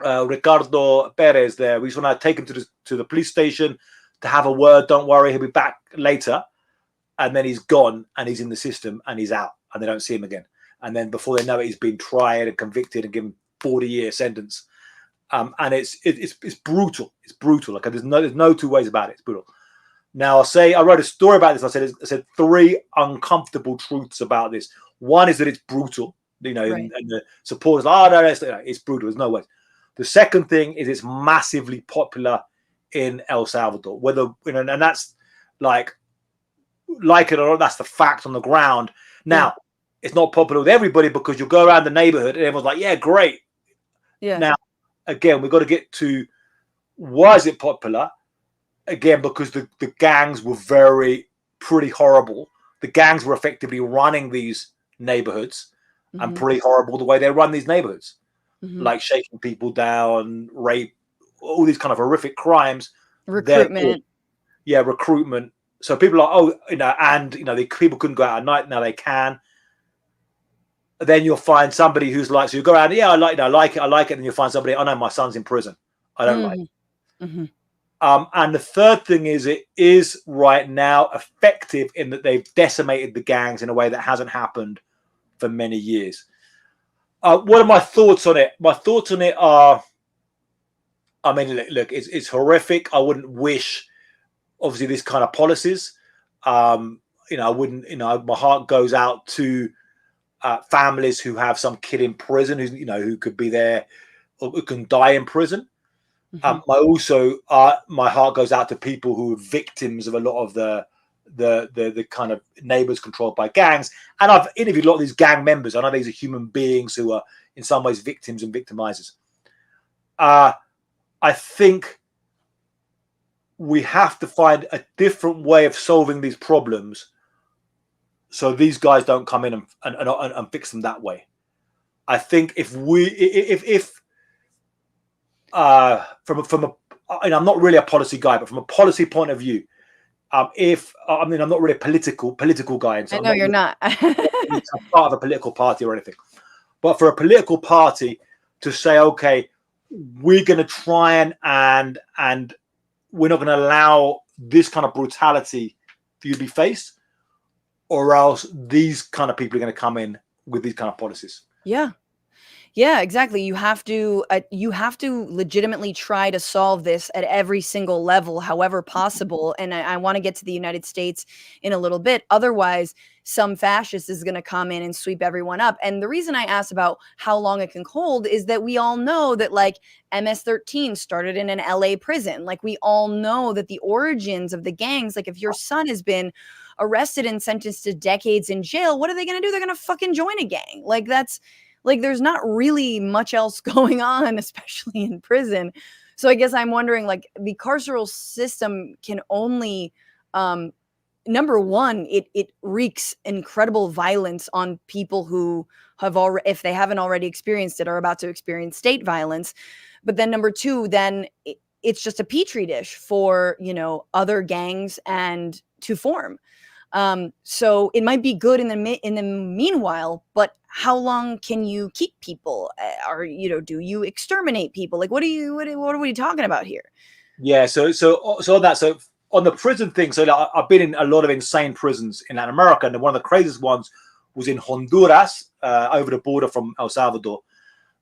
Ricardo Perez there? We just want to take him to the police station to have a word. Don't worry, he'll be back later. And then he's gone, and he's in the system, and he's out, and they don't see him again. And then before they know it, he's been tried and convicted and given 40-year sentence. And it's brutal. It's brutal. Like, there's no two ways about it. It's brutal. Now, I wrote a story about this. I said 3 uncomfortable truths about this. One is that it's brutal, and the supporters, it's brutal. There's no way. The second thing is it's massively popular in El Salvador. Whether and that's like it or not, that's the fact on the ground. Now, it's not popular with everybody, because you'll go around the neighborhood and everyone's like, "Yeah, great." Yeah. Now, again, we've got to get to why is it popular. Again, because the gangs were pretty horrible. The gangs were effectively running these neighborhoods, and pretty horrible the way they run these neighborhoods, like shaking people down, rape, all these kind of horrific crimes. Recruitment. Recruitment. So people are, the people couldn't go out at night. Now they can. Then you'll find somebody who's like, so you go around, I like it. And then you'll find somebody, oh no, my son's in prison. I don't like it. And the third thing is, it is right now effective in that they've decimated the gangs in a way that hasn't happened for many years. What are my thoughts on it? My thoughts on it are, I mean, look, it's horrific. I wouldn't wish, obviously, this kind of policies. I wouldn't, my heart goes out to families who have some kid in prison who could be there or who can die in prison. My heart goes out to people who are victims of a lot of the kind of neighbors controlled by gangs. And I've interviewed a lot of these gang members. I know these are human beings who are in some ways victims and victimizers. I think we have to find a different way of solving these problems, so these guys don't come in and fix them that way. I think if from a, and I'm not really a policy guy, but from a policy point of view, I'm not really a political guy, and so I know you're not. I'm part of a political party or anything. But for a political party to say, okay, we're going to try and we're not going to allow this kind of brutality for you to be faced, or else these kind of people are going to come in with these kind of policies. Yeah. Yeah, exactly. You have to legitimately try to solve this at every single level, however possible. And I want to get to the United States in a little bit. Otherwise, some fascist is going to come in and sweep everyone up. And the reason I asked about how long it can hold is that we all know that like MS-13 started in an LA prison. Like we all know that the origins of the gangs, like if your son has been arrested and sentenced to decades in jail, what are they going to do? They're going to fucking join a gang. Like that's like there's not really much else going on, especially in prison. So I guess I'm wondering, like, the carceral system can only, number one, it wreaks incredible violence on people who have already, if they haven't already experienced it, are about to experience state violence. But then number two, then it's just a petri dish for, you know, other gangs and to form. So it might be good in the meanwhile, but how long can you keep people? Or, you know, do you exterminate people? Like, what are we talking about here? Yeah. So on that. So on the prison thing. So like, I've been in a lot of insane prisons in Latin America, and one of the craziest ones was in Honduras, over the border from El Salvador.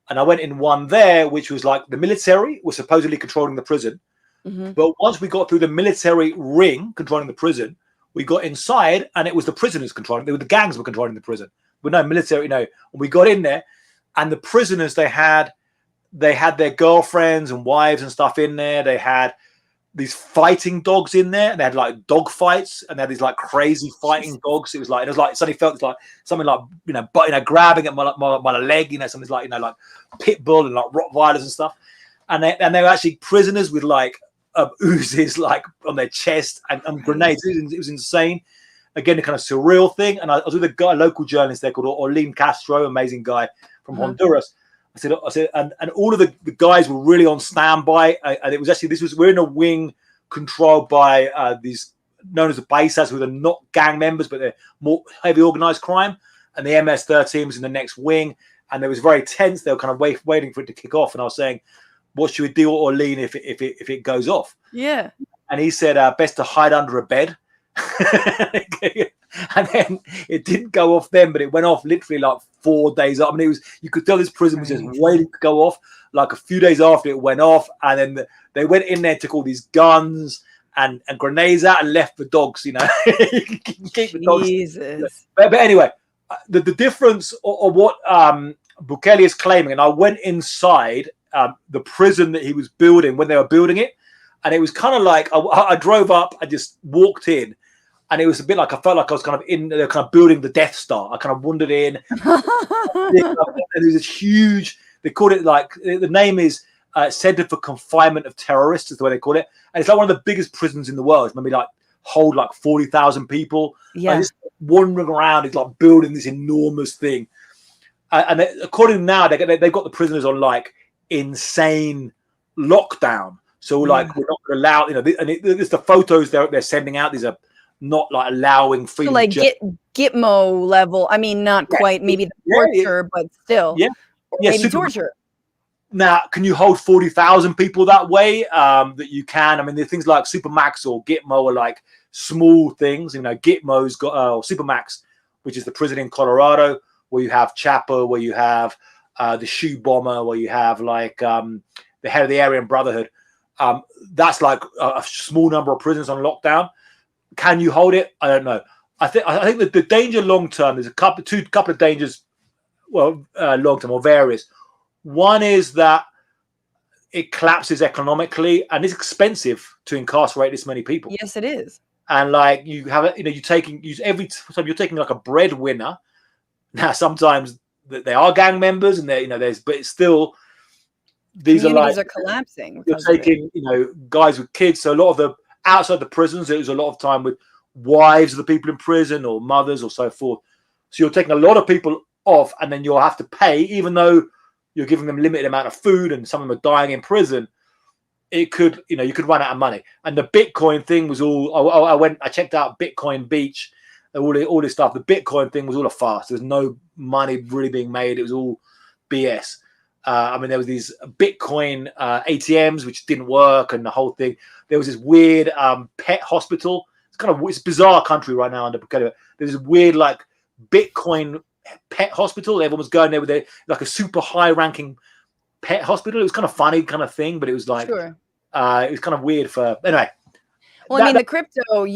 And I went in one there, which was like the military was supposedly controlling the prison. Mm-hmm. But once we got through the military ring controlling the prison, we got inside and it was the prisoners controlling. They were the gangs were controlling the prison. But no military, no. We got in there, and the prisoners they had their girlfriends and wives and stuff in there. They had these fighting dogs in there, and they had like dog fights, and they had these like crazy fighting dogs. It was like suddenly felt like something like grabbing at my leg, something like like pit bull and like Rottweilers and stuff. And they were actually prisoners with like Uzis like on their chest and grenades. It was insane. Again, a kind of surreal thing. And I was with a local journalist there called Orlin Castro, amazing guy from Honduras. I said, and all of the guys were really on standby. And it was actually, we're in a wing controlled by these known as the Paisas, who are not gang members, but they're more heavy organized crime. And the MS-13 was in the next wing. And it was very tense. They were kind of waiting for it to kick off. And I was saying, what should we do, Orlin, if it goes off? Yeah. And he said, best to hide under a bed. And then it didn't go off then, but it went off literally like 4 days up. I mean, you could tell this prison was just waiting to go off. Like a few days after it went off, and then they went in there, took all these guns and grenades out, and left the dogs. You can keep the dogs. Jesus. But anyway, the difference or what Bukele is claiming, and I went inside the prison that he was building when they were building it, and it was kind of like I drove up, I just walked in. And it was a bit like I felt like I was kind of they're kind of building the Death Star. I kind of wandered in. And there was this huge, they called it like, the name is Center for Confinement of Terrorists, is the way they call it. And it's like one of the biggest prisons in the world. It's maybe like hold like 40,000 people. Yeah. Just wandering around, it's like building this enormous thing. And according to now, they've got the prisoners on like insane lockdown. So like we're not allowed, and it's the photos they're sending out. These are not like allowing freedom. So like Gitmo level. I mean, not quite maybe the torture, but still. Yeah. Maybe torture. Now, can you hold 40,000 people that way? That you can. I mean, the things like Supermax or Gitmo are like small things. Gitmo's got Supermax, which is the prison in Colorado, where you have Chapo, where you have the shoe bomber, where you have like the head of the Aryan Brotherhood. That's like a small number of prisons on lockdown. Can you hold it? I don't know. I think that the danger long term, there's a couple of dangers. Well, long term or various. One is that it collapses economically, and it's expensive to incarcerate this many people. Yes, it is. And like you have it, every time you're taking like a breadwinner. Now sometimes they are gang members, and but it's still these are like, communities are collapsing you're because of it. taking, guys with kids. So a lot of the outside the prisons, it was a lot of time with wives of the people in prison or mothers or so forth. So you're taking a lot of people off, and then you'll have to pay, even though you're giving them limited amount of food, and some of them are dying in prison. It could, you could run out of money. And the Bitcoin thing was all. I checked out Bitcoin Beach, all this stuff. The Bitcoin thing was all a farce. There's no money really being made. It was all BS. I mean, there was these Bitcoin ATMs which didn't work, and the whole thing. There was this weird pet hospital. It's a bizarre country right now under Bukele. There's this weird like Bitcoin pet hospital. Everyone was going there with like a super high ranking pet hospital. It was kind of funny kind of thing, but it was like, Sure. it was kind of weird for, anyway. Well, I mean, the crypto,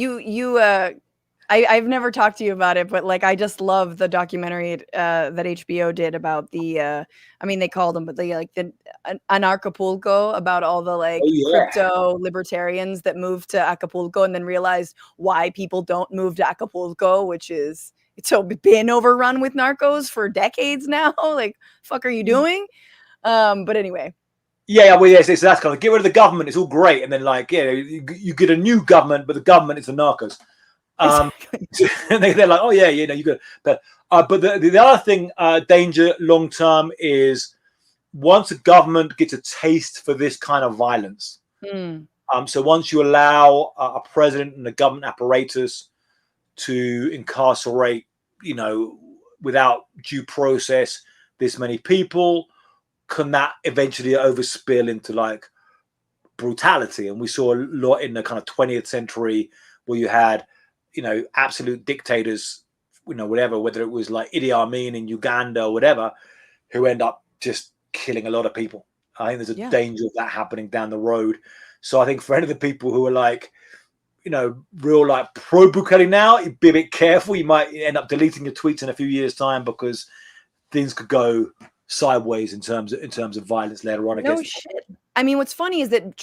I've never talked to you about it, but like, I just love the documentary that HBO did about the, I mean, they called them, but they like the Acapulco, about all the like crypto libertarians that moved to Acapulco and then realized why people don't move to Acapulco, which is, it's been overrun with narcos for decades now. Like, fuck are you doing? But anyway. Yeah, well, yes, that's kind of, get rid of the government. It's all great, and then like, you get a new government, but the government is the narcos. And they're like, oh yeah, you got. But the other thing, danger long term, is once a government gets a taste for this kind of violence. So once you allow a president and a government apparatus to incarcerate, without due process, this many people, can that eventually overspill into like brutality? And we saw a lot in the kind of 20th century where you had, absolute dictators, whatever, whether it was like Idi Amin in Uganda or whatever, who end up just killing a lot of people. I think there's a danger of that happening down the road. So I think for any of the people who are like, real like pro Bukele now, you'd be a bit careful. You might end up deleting your tweets in a few years' time, because things could go sideways in terms of violence later on. No shit. I mean, what's funny is that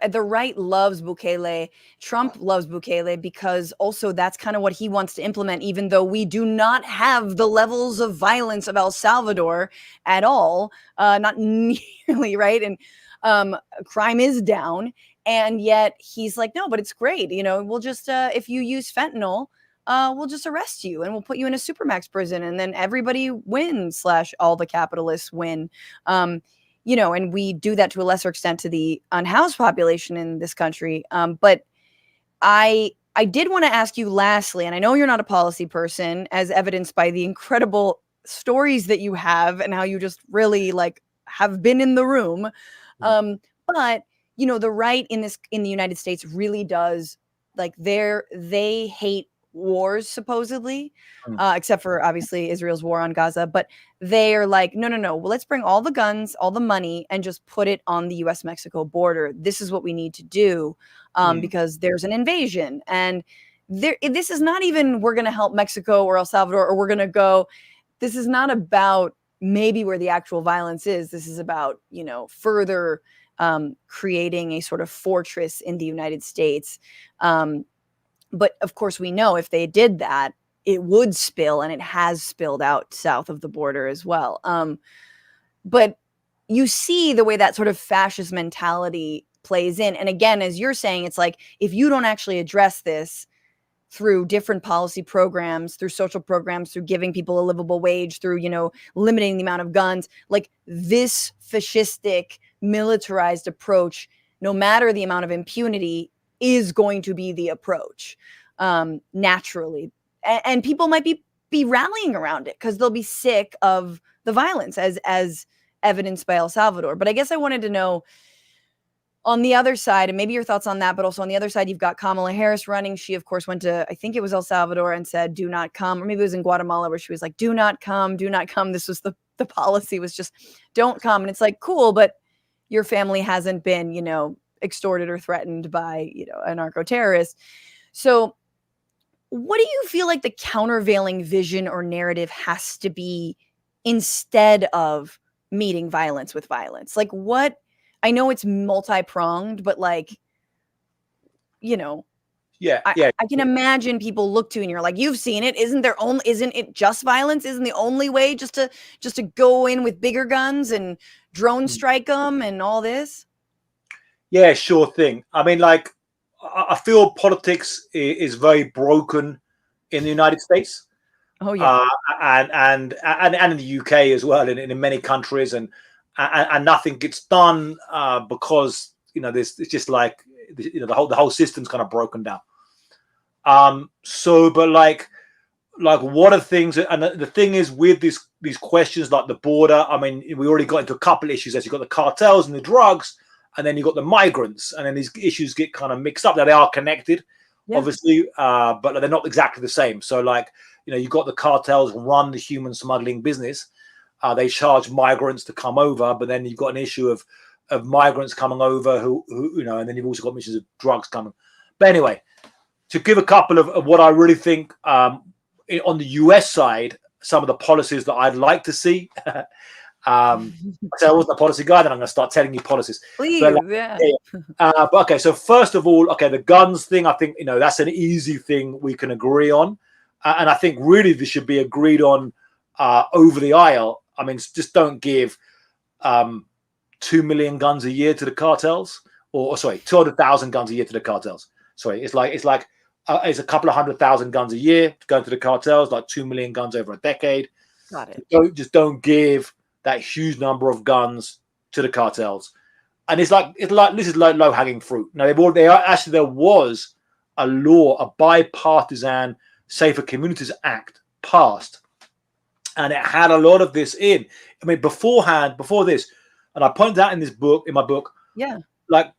the right loves Bukele. Trump loves Bukele because also that's kind of what he wants to implement, even though we do not have the levels of violence of El Salvador at all, not nearly, right? And crime is down, and yet he's like, no, but it's great. We'll just, if you use fentanyl, we'll just arrest you and we'll put you in a supermax prison, and then everybody wins / all the capitalists win. And we do that to a lesser extent to the unhoused population in this country. But I did want to ask you lastly, and I know you're not a policy person, as evidenced by the incredible stories that you have and how you just really like have been in the room. But the right in the United States really does, like, they hate wars supposedly, except for obviously Israel's war on Gaza, but they're like, no, well, let's bring all the guns, all the money, and just put it on the US-Mexico border. This is what we need to do, because there's an invasion, and this is not even, we're going to help Mexico or El Salvador, or we're going to go, this is not about maybe where the actual violence is. This is about, further creating a sort of fortress in the United States. But of course, we know if they did that, it would spill, and it has spilled out south of the border as well. But you see the way that sort of fascist mentality plays in. And again, as you're saying, it's like, if you don't actually address this through different policy programs, through social programs, through giving people a livable wage, through, limiting the amount of guns, like this fascistic, militarized approach, no matter the amount of impunity, is going to be the approach, naturally. And people might be rallying around it because they'll be sick of the violence, as evidenced by El Salvador. But I guess I wanted to know, on the other side, and maybe your thoughts on that, but also on the other side, you've got Kamala Harris running. She, of course, went to, I think it was El Salvador, and said, do not come. Or maybe it was in Guatemala, where she was like, do not come, do not come. This was the policy, was just don't come. And it's like, cool, but your family hasn't been, extorted or threatened by, a narco terrorist. So what do you feel like the countervailing vision or narrative has to be instead of meeting violence with violence? Like, what, I know it's multi-pronged, but like, Yeah, yeah. I can imagine people look to, and you're like, you've seen it. Isn't it just violence? Isn't the only way just to go in with bigger guns and drone strike them and all this? Yeah, sure thing. I mean, like, I feel politics is very broken in the United States, Oh yeah. And in the UK as well, and in many countries, and nothing gets done because this it's just like the whole system's kind of broken down. So, but like what are things? And the thing is with these questions like the border. I mean, we already got into a couple of issues. As you got the cartels and the drugs, and then you got the migrants, and then these issues get kind of mixed up. Now they are connected, obviously, but they're not exactly the same. So, like, you got the cartels run the human smuggling business. They charge migrants to come over, but then you've got an issue of migrants coming over who and then you've also got issues of drugs coming. But anyway, to give a couple of what I really think on the US side, some of the policies that I'd like to see. So I wasn't a policy guy, then I'm going to start telling you policies. Please, But, but okay, so first of all, okay, the guns thing, I think, that's an easy thing we can agree on. And I think really this should be agreed on over the aisle. I mean, just don't give 2 million guns a year to the cartels, or sorry, 200,000 guns a year to the cartels. Sorry, it's a couple of 100,000 guns a year going to the cartels, like 2 million guns over a decade. Got it. Don't give that huge number of guns to the cartels. And it's like this is like low hanging fruit. Now there was a law, a bipartisan Safer Communities Act passed, and it had a lot of this in. I mean, before this, and I pointed out in my book, like,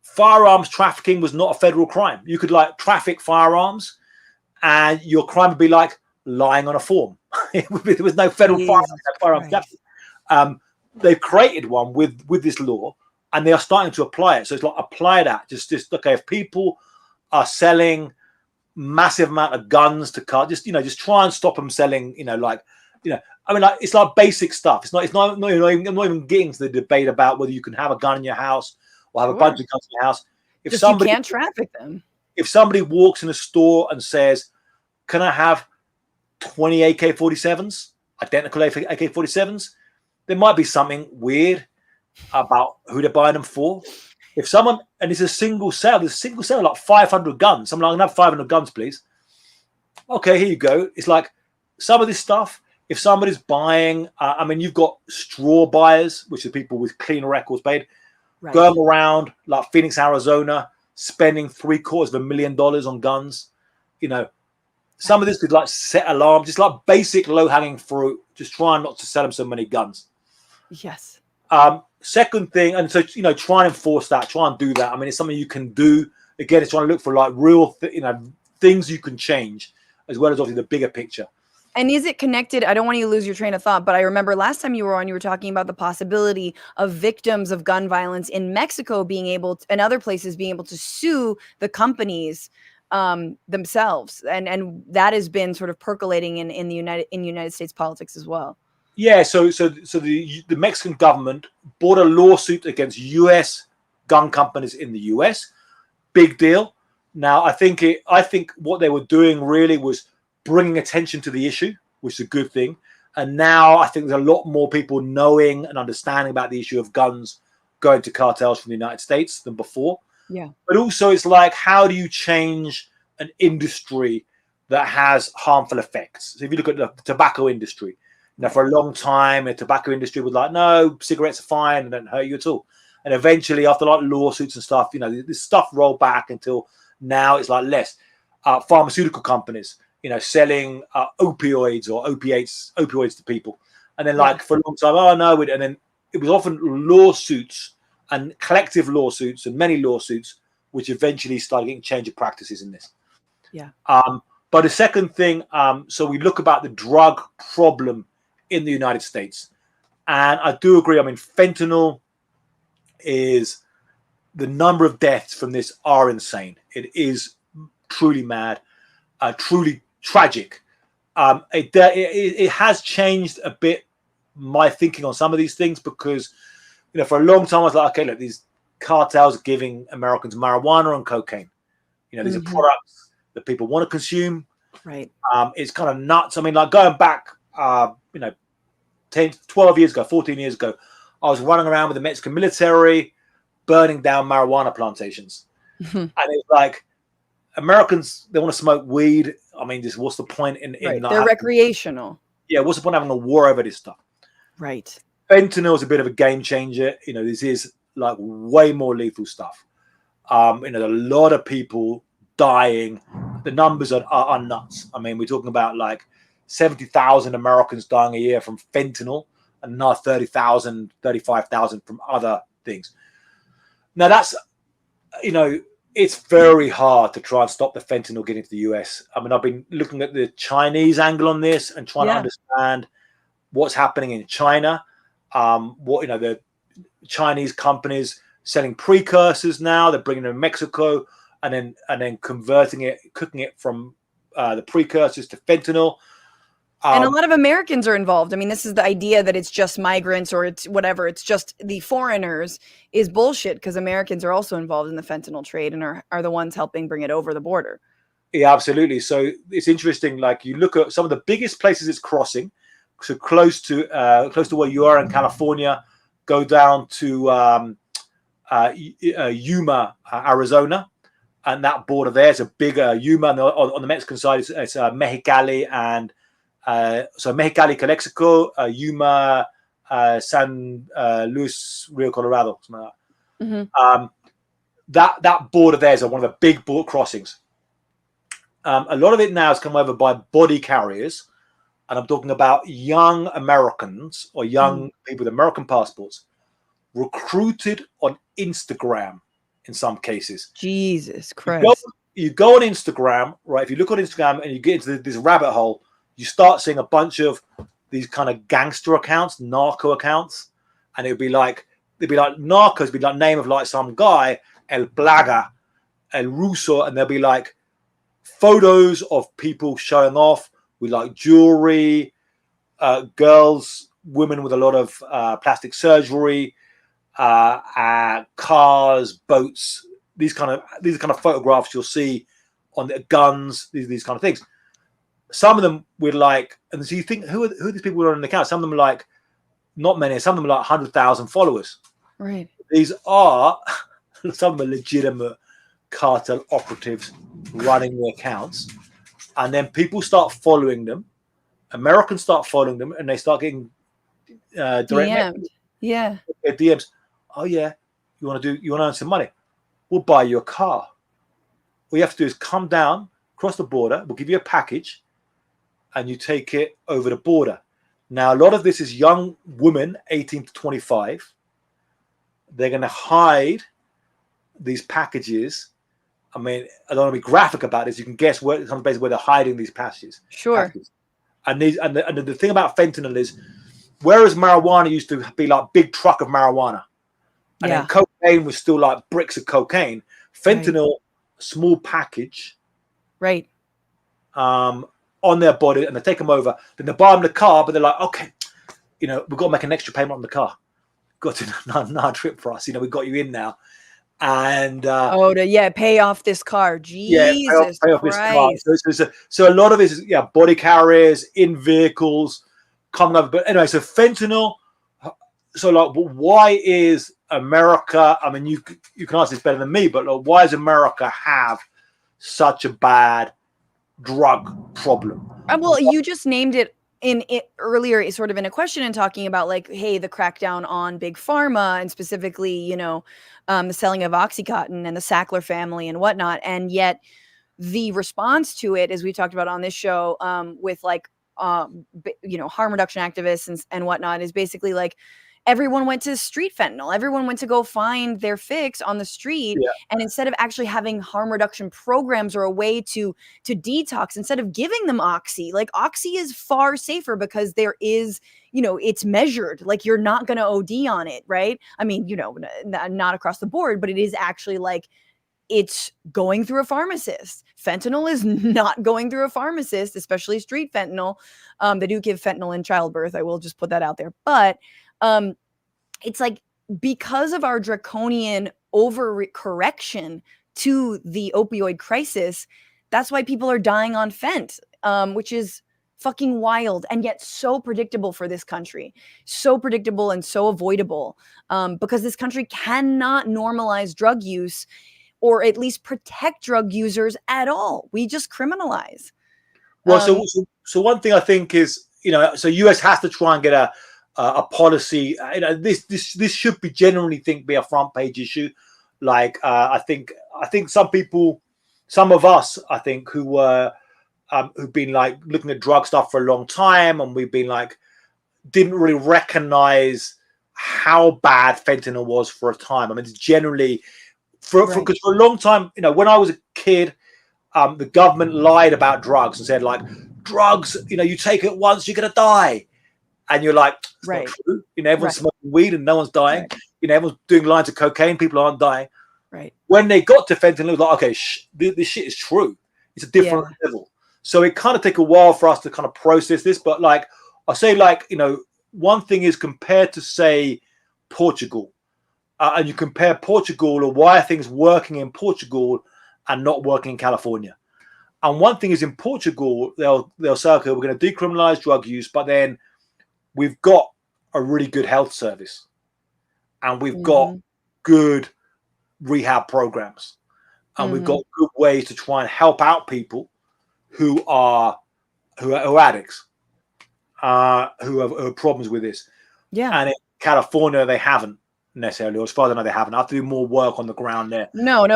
firearms trafficking was not a federal crime. You could like traffic firearms, and your crime would be like lying on a form. There was no federal firearms trafficking. They've created one with this law, and they are starting to apply it. So it's like, apply that. Just okay, if people are selling massive amount of guns to cars, just try and stop them selling. I mean, like, it's like basic stuff. I'm not even getting to the debate about whether you can have a gun in your house or have a bunch of guns in your house. If somebody, you can't traffic them. If somebody walks in a store and says, "Can I have 20 AK-47s, identical AK-47s?" there might be something weird about who they're buying them for. If someone, and it's a single sale, there's a single sale like 500 guns. I'm like, "I'm gonna have 500 guns, please." Okay, here you go. It's like some of this stuff. If somebody's buying, I mean, you've got straw buyers, which are people with clean records paid, going around like Phoenix, Arizona, spending $750,000 on guns. Some of this could like set alarm, just like basic low hanging fruit. Just trying not to sell them so many guns. Yes. Second thing, and so try and enforce that. Try and do that. I mean, it's something you can do. Again, it's trying to look for like real, things you can change, as well as obviously the bigger picture. And is it connected? I don't want you to lose your train of thought, but I remember last time you were on, you were talking about the possibility of victims of gun violence in Mexico being able to, and other places being able to sue the companies themselves, and that has been sort of percolating in United States politics as well. Yeah, so the Mexican government brought a lawsuit against U.S. gun companies in the U.S. Big deal. Now, I think what they were doing really was bringing attention to the issue, which is a good thing. And now I think there's a lot more people knowing and understanding about the issue of guns going to cartels from the United States than before. Yeah. But also, it's like, how do you change an industry that has harmful effects? So if you look at the tobacco industry, for a long time, the tobacco industry was like, no, cigarettes are fine and don't hurt you at all. And eventually, after like lawsuits and stuff, this stuff rolled back until now it's like less. Pharmaceutical companies, selling opioids or opiates to people. And then like for a long time, oh no, and then it was often lawsuits and collective lawsuits and many lawsuits, which eventually started getting change of practices in this. Yeah. But the second thing, so we look about the drug problem in the United States. And I do agree. I mean, fentanyl is, the number of deaths from this are insane. It is truly mad, truly tragic. It has changed a bit my thinking on some of these things, because for a long time I was like, okay, look, these cartels are giving Americans marijuana and cocaine. You know, these are products that people want to consume. Right. It's kind of nuts. I mean, like going back, 10, 12 years ago, 14 years ago, I was running around with the Mexican military, burning down marijuana plantations. And it's like, Americans, they want to smoke weed. I mean, just what's the point in not they're having, recreational. Yeah, what's the point of having a war over this stuff? Right. Fentanyl is a bit of a game changer. You know, this is like way more lethal stuff. You know, a lot of people dying. The numbers are nuts. I mean, we're talking about like 70,000 Americans dying a year from fentanyl, and another 30,000, 35,000 from other things. Now that's, you know, it's very hard to try and stop the fentanyl getting to the US. I mean, I've been looking at the Chinese angle on this and trying to understand what's happening in China. What, you know, the Chinese companies selling precursors now, they're bringing them in Mexico and then converting it, cooking it from the precursors to fentanyl. And a lot of Americans are involved. I mean, this is the idea that it's just migrants or it's whatever. It's just the foreigners is bullshit, because Americans are also involved in the fentanyl trade and are the ones helping bring it over the border. Yeah, absolutely. So it's interesting. Like you look at some of the biggest places it's crossing. So close to where you are in California, go down to Yuma, Arizona, and that border there is a bigger Yuma. On the Mexican side, it's Mexicali and so Mexicali, Calexico, Yuma, San Luis, Rio Colorado, something like that. That border there is one of the big border crossings. A lot of it now has come over by body carriers, and I'm talking about young Americans or young people with American passports recruited on Instagram in some cases. Jesus Christ. You go on Instagram, right? If you look on Instagram and you get into this rabbit hole, you start seeing a bunch of these kind of gangster accounts, narco accounts, and it'd be like narcos, be like name of like some guy, El Plaga, El Russo, and there'll be like photos of people showing off with like jewelry, girls, women with a lot of plastic surgery, cars, boats. These kind of photographs you'll see on the guns. These kind of things. Some of them were like, and so you think, who are these people on the account? Some of them are like, not many. Some of them are like 100,000 followers. Right. These are some of them are legitimate cartel operatives running the accounts, and then people start following them. Americans start following them, and they start getting direct DMs. Oh yeah, you want to earn some money? We'll buy you a car. All you have to do is come down, cross the border. We'll give you a package, and you take it over the border. Now, a lot of this is young women, 18 to 25. They're going to hide these packages. I mean, I don't want to be graphic about this. You can guess where they're hiding these packages. Sure. And the thing about fentanyl is, whereas marijuana used to be like big truck of marijuana, and then cocaine was still like bricks of cocaine, fentanyl, small package, right, on their body, and they take them over. Then they buy them the car, but they're like, okay, you know, we've got to make an extra payment on the car. Got to another trip for us. You know, we got you in now. And pay off this car. Jesus pay off Christ. This car. So a lot of it is body carriers in vehicles coming over. But anyway, so fentanyl. So like, why is America? I mean, you can answer this better than me, but like, why does America have such a bad drug problem? Well, you just named it earlier, sort of in a question, and talking about like, hey, the crackdown on big pharma, and specifically, you know, the selling of OxyContin and the Sackler family and whatnot. And yet the response to it, as we talked about on this show, with like, you know, harm reduction activists and whatnot, is basically like, everyone went to street fentanyl. Everyone went to go find their fix on the street. Yeah. And instead of actually having harm reduction programs or a way to detox, instead of giving them Oxy, like Oxy is far safer because there is, you know, it's measured. Like you're not going to OD on it, right? I mean, you know, not across the board, but it is actually like, it's going through a pharmacist. Fentanyl is not going through a pharmacist, especially street fentanyl. They do give fentanyl in childbirth. I will just put that out there. But it's like, because of our draconian overcorrection to the opioid crisis. That's why people are dying on fent, which is fucking wild and yet so predictable for this country. So predictable and so avoidable, because this country cannot normalize drug use or at least protect drug users at all. We just criminalize. Well, so one thing I think is, so US has to try and get a policy. This should be generally be a front page issue. Like I think some people, some of us, I think, who were who've been like looking at drug stuff for a long time, and we've been like didn't really recognize how bad fentanyl was for a time. I mean, it's generally because for a long time, when I was a kid, the government lied about drugs and said like drugs, you take it once, you're gonna die, and you're like, it's not true. Everyone's smoking weed and no one's dying. Everyone's doing lines of cocaine, people aren't dying. Right. When they got to fentanyl, it was like, okay, this shit is true. It's a different level. So it kind of take a while for us to kind of process this. But like I say, like one thing is compared to say Portugal, and you compare Portugal or why are things working in Portugal and not working in California. And one thing is in Portugal, they'll say, okay, we're going to decriminalize drug use, but then we've got a really good health service and we've got good rehab programs and we've got good ways to try and help out people who are addicts, who have problems with this. Yeah. And in California, they haven't necessarily, or as far as I know, they haven't. I have to do more work on the ground there. No.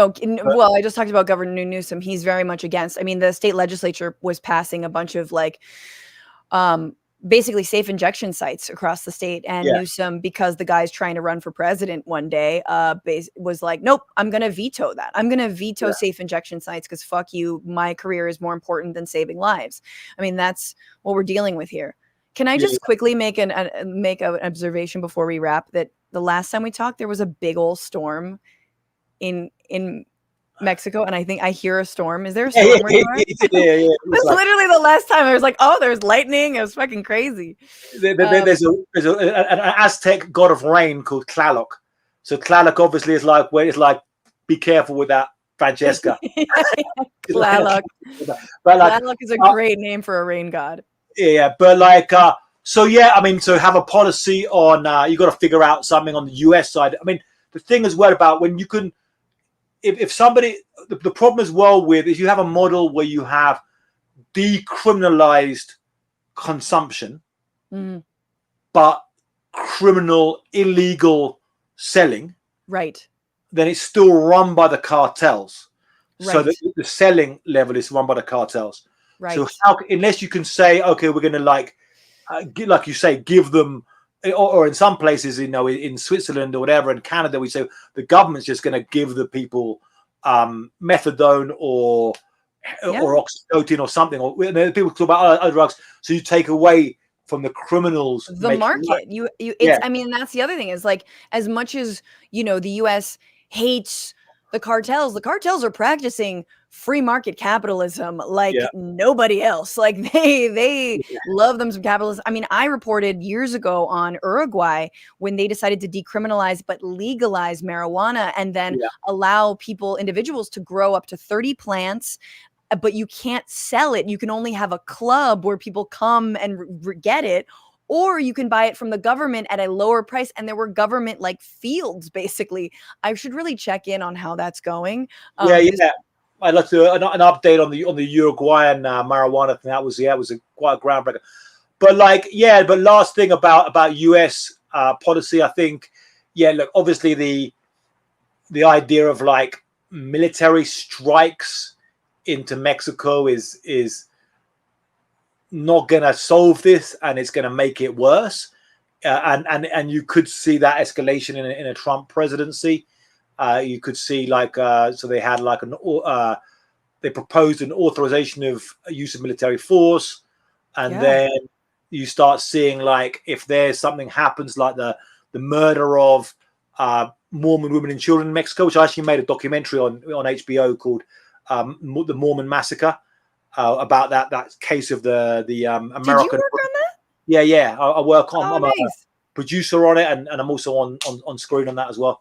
Well, I just talked about Governor Newsom. He's very much against. I mean, the state legislature was passing a bunch of like, basically safe injection sites across the state. And Newsom, because the guy's trying to run for president one day, was like, nope, I'm going to veto that. I'm going to veto safe injection sites because fuck you. My career is more important than saving lives. I mean, that's what we're dealing with here. Can I just quickly make an observation before we wrap that the last time we talked, there was a big old storm in Mexico, and I think I hear a storm. Is there a storm where you are? It was literally the last time. I was like, oh, there's lightning. It was fucking crazy. There's an Aztec god of rain called Tlaloc. So Tlaloc obviously is like, where it's like, be careful with that, Francesca. Tlaloc. Tlaloc is a great name for a rain god. Yeah, but like, so have a policy on, you got to figure out something on the US side. I mean, the thing as well about when you can, if somebody, the problem as well with is you have a model where you have decriminalized consumption, but criminal illegal selling, right? Then it's still run by the cartels. Right. So the selling level is run by the cartels. Right. So unless you can say, okay, we're going to like you say, give them, or in some places, in Switzerland or whatever, in Canada, we say the government's just going to give the people methadone or oxytocin or something, or people talk about other drugs. So you take away from the criminals, the market. I mean, that's the other thing is like, as much as the U.S. hates the cartels are practicing free market capitalism like nobody else. Like they love them some capitalism. I mean, I reported years ago on Uruguay when they decided to decriminalize but legalize marijuana and then allow individuals to grow up to 30 plants, but you can't sell it. You can only have a club where people come and get it, or you can buy it from the government at a lower price. And there were government like fields, basically. I should really check in on how that's going. I'd like to an update on the Uruguayan marijuana thing. That was quite a groundbreaker. But but last thing about US policy, I think, look, obviously the idea of like military strikes into Mexico is not going to solve this, and it's going to make it worse. And you could see that escalation in a Trump presidency. You could see so they had they proposed an authorization of use of military force, and then you start seeing like if there's something happens like the murder of Mormon women and children in Mexico, which I actually made a documentary on HBO called The Mormon Massacre, about that case of the American. Did you work on that? Yeah. I work on. I'm nice. a producer on it, and I'm also on screen on that as well.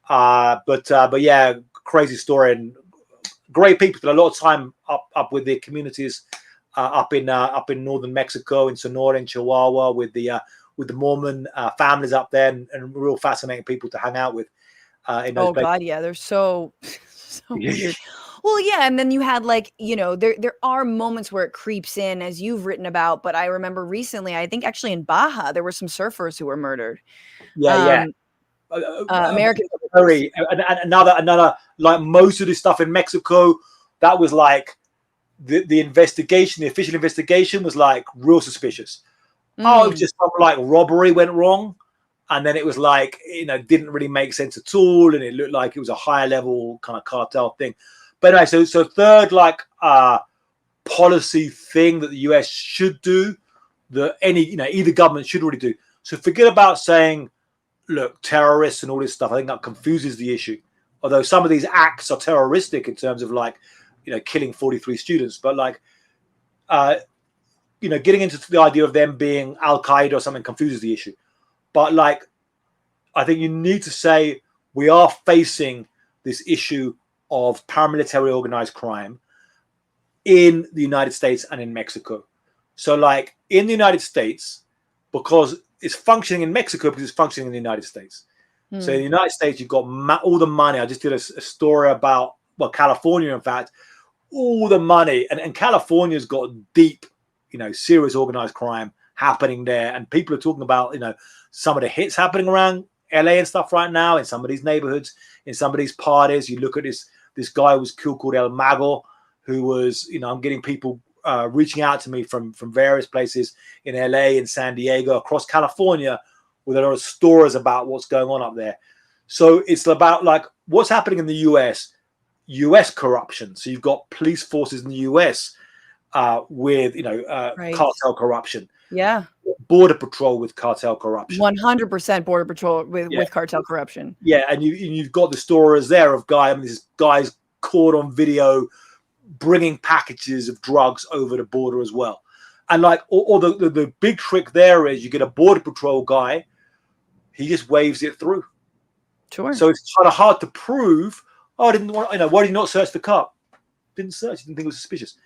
But yeah, crazy story, and great people. Spent a lot of time up with the communities up in northern Mexico, in Sonora, in Chihuahua, with the Mormon families up there, and real fascinating people to hang out with in those places. God, yeah, they're so weird. Well, yeah, and then you had like, there are moments where it creeps in, as you've written about, but I remember recently, I think actually in Baja, there were some surfers who were murdered. Yeah. American another like most of this stuff in Mexico, that was like the investigation, the official investigation was like real suspicious. Oh, it was just something like robbery went wrong, and then it was like, didn't really make sense at all, and it looked like it was a higher level kind of cartel thing. But anyway, so third like policy thing that the US should do, that either government should already do. So forget about saying, look, terrorists and all this stuff. I think that confuses the issue. Although some of these acts are terroristic in terms of like, killing 43 students, but like, getting into the idea of them being Al Qaeda or something confuses the issue. But like, I think you need to say we are facing this issue of paramilitary organized crime in the United States and in Mexico. So like in the United States, because it's functioning in Mexico because it's functioning in the United States. So in the United States, you've got all the money. I just did a story about, California, in fact, all the money. And California's got deep, serious organized crime happening there. And people are talking about, some of the hits happening around LA and stuff right now in some of these neighborhoods, in some of these parties. You look at this guy who was killed called El Mago, who was, I'm getting people reaching out to me from various places in LA and San Diego, across California, with a lot of stories about what's going on up there. So it's about like what's happening in the US corruption. So you've got police forces in the US with, right. cartel corruption. Yeah. Border patrol with cartel corruption. 100% border patrol with cartel corruption. Yeah. And you've got the stories there of this guy's caught on video bringing packages of drugs over the border as well. And like, or the big trick there is you get a border patrol guy, he just waves it through. Sure. So it's kind of hard to prove. Oh, I didn't want, why did you not search the car? Didn't search, didn't think it was suspicious.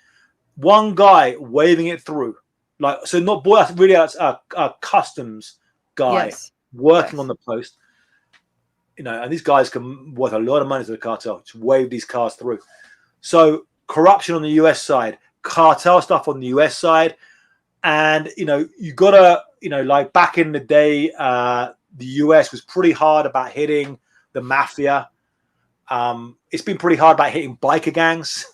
One guy waving it through. Like, so not really a customs guy working on the post. And these guys can worth a lot of money to the cartel to wave these cars through. So corruption on the US side, cartel stuff on the US side. And, you gotta, like back in the day, the US was pretty hard about hitting the mafia. It's been pretty hard about hitting biker gangs.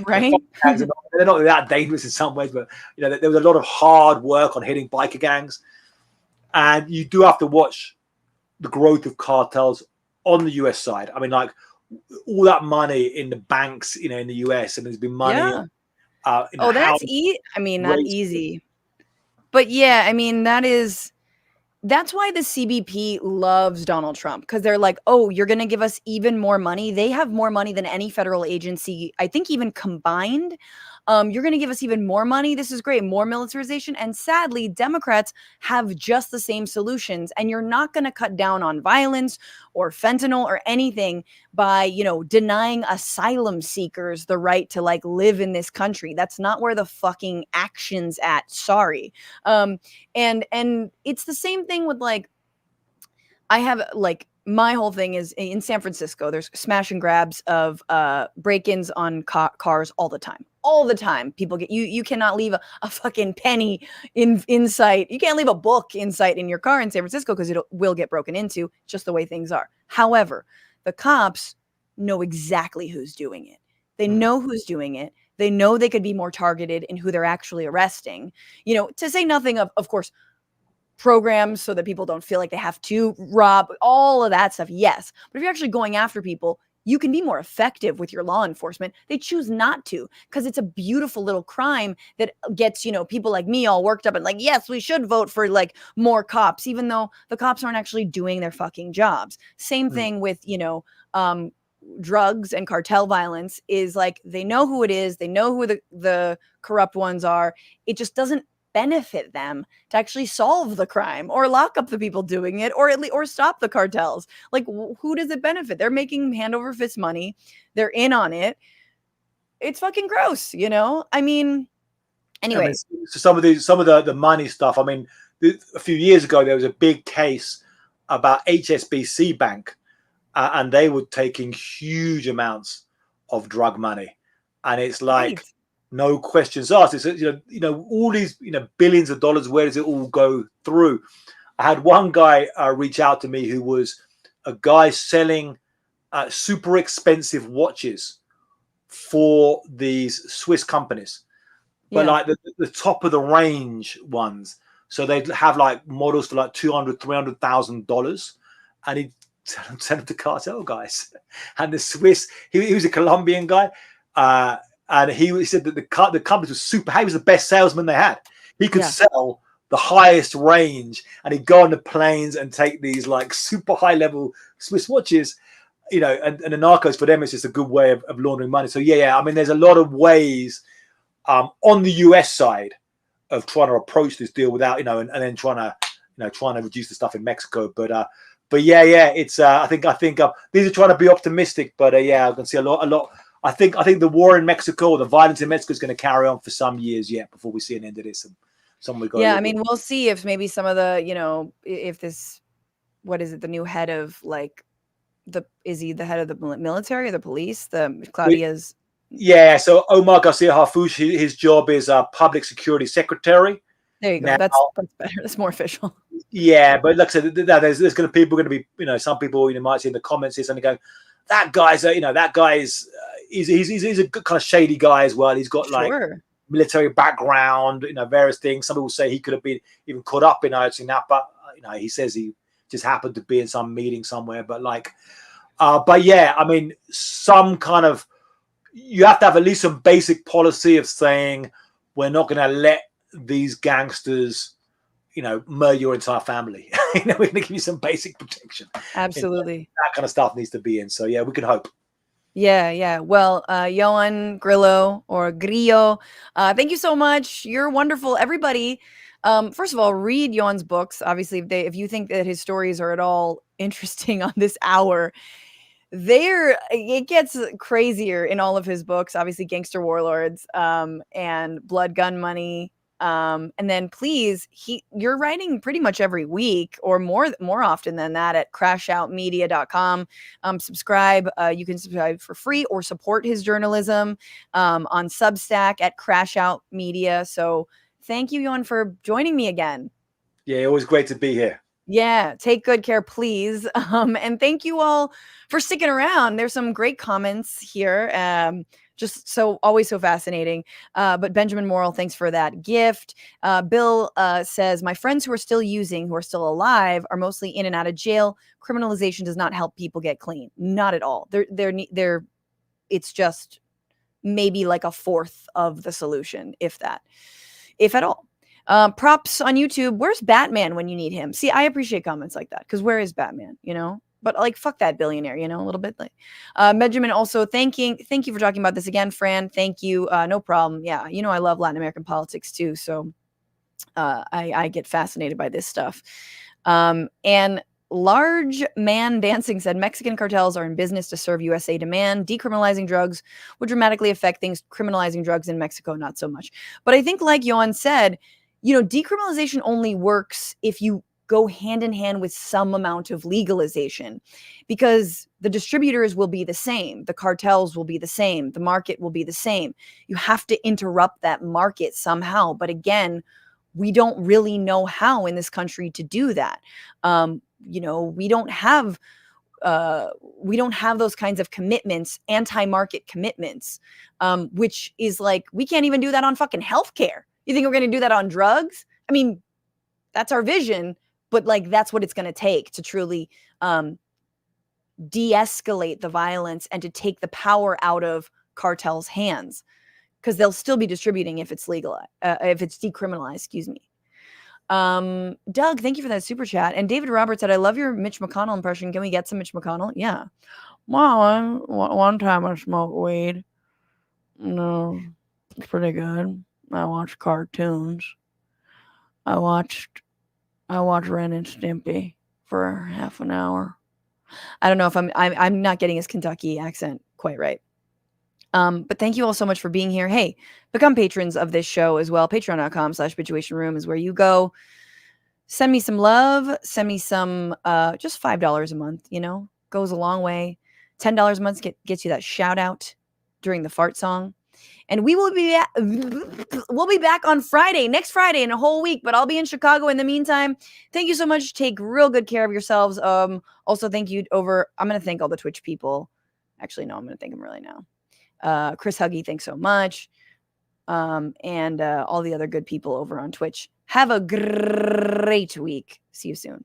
Right. They're not that dangerous in some ways, but there was a lot of hard work on hitting biker gangs. And you do have to watch the growth of cartels on the US side. I mean, like all that money in the banks, in the US, and there's been money. Yeah. That's easy. I mean, not easy. But yeah, I mean, that's why the CBP loves Donald Trump, because they're like, oh, you're going to give us even more money. They have more money than any federal agency, I think, even combined. You're going to give us even more money. This is great. More militarization. And sadly, Democrats have just the same solutions. And you're not going to cut down on violence or fentanyl or anything by, denying asylum seekers the right to like live in this country. That's not where the fucking action's at. Sorry. And it's the same thing with like, I have like, my whole thing is in San Francisco, there's smash and grabs of break-ins on cars all the time. All the time. People get you cannot leave a fucking penny in sight. You can't leave a book in sight in your car in San Francisco because it will get broken into, just the way things are. However, the cops know exactly who's doing it. They know who's doing it. They know they could be more targeted in who they're actually arresting. To say nothing of course, programs so that people don't feel like they have to rob, all of that stuff. Yes. But if you're actually going after people, you can be more effective with your law enforcement. They choose not to because it's a beautiful little crime that gets, people like me all worked up and like, yes, we should vote for like more cops, even though the cops aren't actually doing their fucking jobs. Same thing with, drugs and cartel violence is like, they know who it is. They know who the corrupt ones are. It just doesn't benefit them to actually solve the crime or lock up the people doing it, or or stop the cartels? Like, who does it benefit? They're making hand over fist money. They're in on it. It's fucking gross, you know? I mean, anyway. I mean, so some of the money stuff. I mean, a few years ago there was a big case about HSBC Bank, and they were taking huge amounts of drug money, and it's like no questions asked. It's all these billions of dollars. Where does it all go through? I had one guy reach out to me who was a guy selling super expensive watches for these Swiss companies, but like the top of the range ones. So they'd have like models for like $200,000-$300,000, and he'd send them to cartel guys. And the Swiss, he was a Colombian guy, and he said that the company was super. He was the best salesman they had. He could sell the highest range, and he'd go on the planes and take these like super high level Swiss watches. And the narcos, for them, it's just a good way of laundering money. So I mean, there's a lot of ways on the US side of trying to approach this deal without, and then trying to reduce the stuff in Mexico. But it's I think these are trying to be optimistic, but I can see a lot. I think the war in Mexico, the violence in Mexico, is going to carry on for some years yet before we see an end of this. And someone got. Yeah, I mean, we'll see if maybe some of the, if this, what is it, the new head of like is he the head of the military or the police? The Claudia's. Yeah, so Omar Garcia Harfuch, his job is public security secretary. There you go. Now, that's better. That's more official. Yeah, but like I said, there's going to people going to be, some people might see in the comments here something going, that guy's he's a good kind of shady guy as well. He's got like military background, various things. Some people say he could have been even caught up in Ayotzinapa. He says he just happened to be in some meeting somewhere, but I mean, some kind of, you have to have at least some basic policy of saying we're not going to let these gangsters, murder your entire family. We're going to give you some basic protection. Absolutely. That kind of stuff needs to be in. So we can hope. Yeah. Well, Ioan Grillo or Grillo, thank you so much. You're wonderful. Everybody, first of all, read Ioan's books. Obviously, if you think that his stories are at all interesting on this hour, it gets crazier in all of his books. Obviously, Gangster Warlords, and Blood Gun Money. And then please, you're writing pretty much every week or more often than that at crashoutmedia.com. Subscribe. You can subscribe for free or support his journalism on Substack at Crashout Media. So thank you, Ioan, for joining me again. Yeah, always great to be here. Yeah, take good care, please. And thank you all for sticking around. There's some great comments here. Just always so fascinating. But Benjamin Morrill, thanks for that gift. Bill says, my friends who are still alive are mostly in and out of jail. Criminalization does not help people get clean. Not at all. It's just maybe like a fourth of the solution, if at all. Props on YouTube. Where's Batman when you need him? See, I appreciate comments like that, because where is Batman? But like, fuck that billionaire, a little bit. Like Benjamin also thank you for talking about this again, Fran. Thank you. No problem. Yeah, I love Latin American politics too, so I get fascinated by this stuff. And Large Man Dancing said Mexican cartels are in business to serve USA demand. Decriminalizing drugs would dramatically affect things. Criminalizing drugs in Mexico, not so much. But I think, like Ioan said, decriminalization only works if you go hand in hand with some amount of legalization, because the distributors will be the same, the cartels will be the same, the market will be the same. You have to interrupt that market somehow. But again, we don't really know how in this country to do that. We don't have those kinds of commitments, anti-market commitments, which is like, we can't even do that on fucking healthcare. You think we're going to do that on drugs? I mean, that's our vision, but like, that's what it's going to take to truly de-escalate the violence and to take the power out of cartels' hands, because they'll still be distributing if it's legalized, if it's decriminalized, excuse me. Doug, thank you for that super chat. And David Roberts said, I love your Mitch McConnell impression. Can we get some Mitch McConnell? Yeah. Well, one time I smoked weed. No, it's pretty good. I watch cartoons. I watched Ren and Stimpy for half an hour. I don't know if I'm not getting his Kentucky accent quite right. But thank you all so much for being here. Hey, become patrons of this show as well. Patreon.com/BituationRoom is where you go. Send me some love. Send me some, just $5 a month, goes a long way. $10 a month gets you that shout out during the fart song. And we'll be back on Friday, next Friday in a whole week, but I'll be in Chicago in the meantime. Thank you so much. Take real good care of yourselves. Also thank you I'm going to thank all the Twitch people. Actually, no, I'm going to thank them really now. Chris Huggy, thanks so much. And all the other good people over on Twitch. Have a great week. See you soon.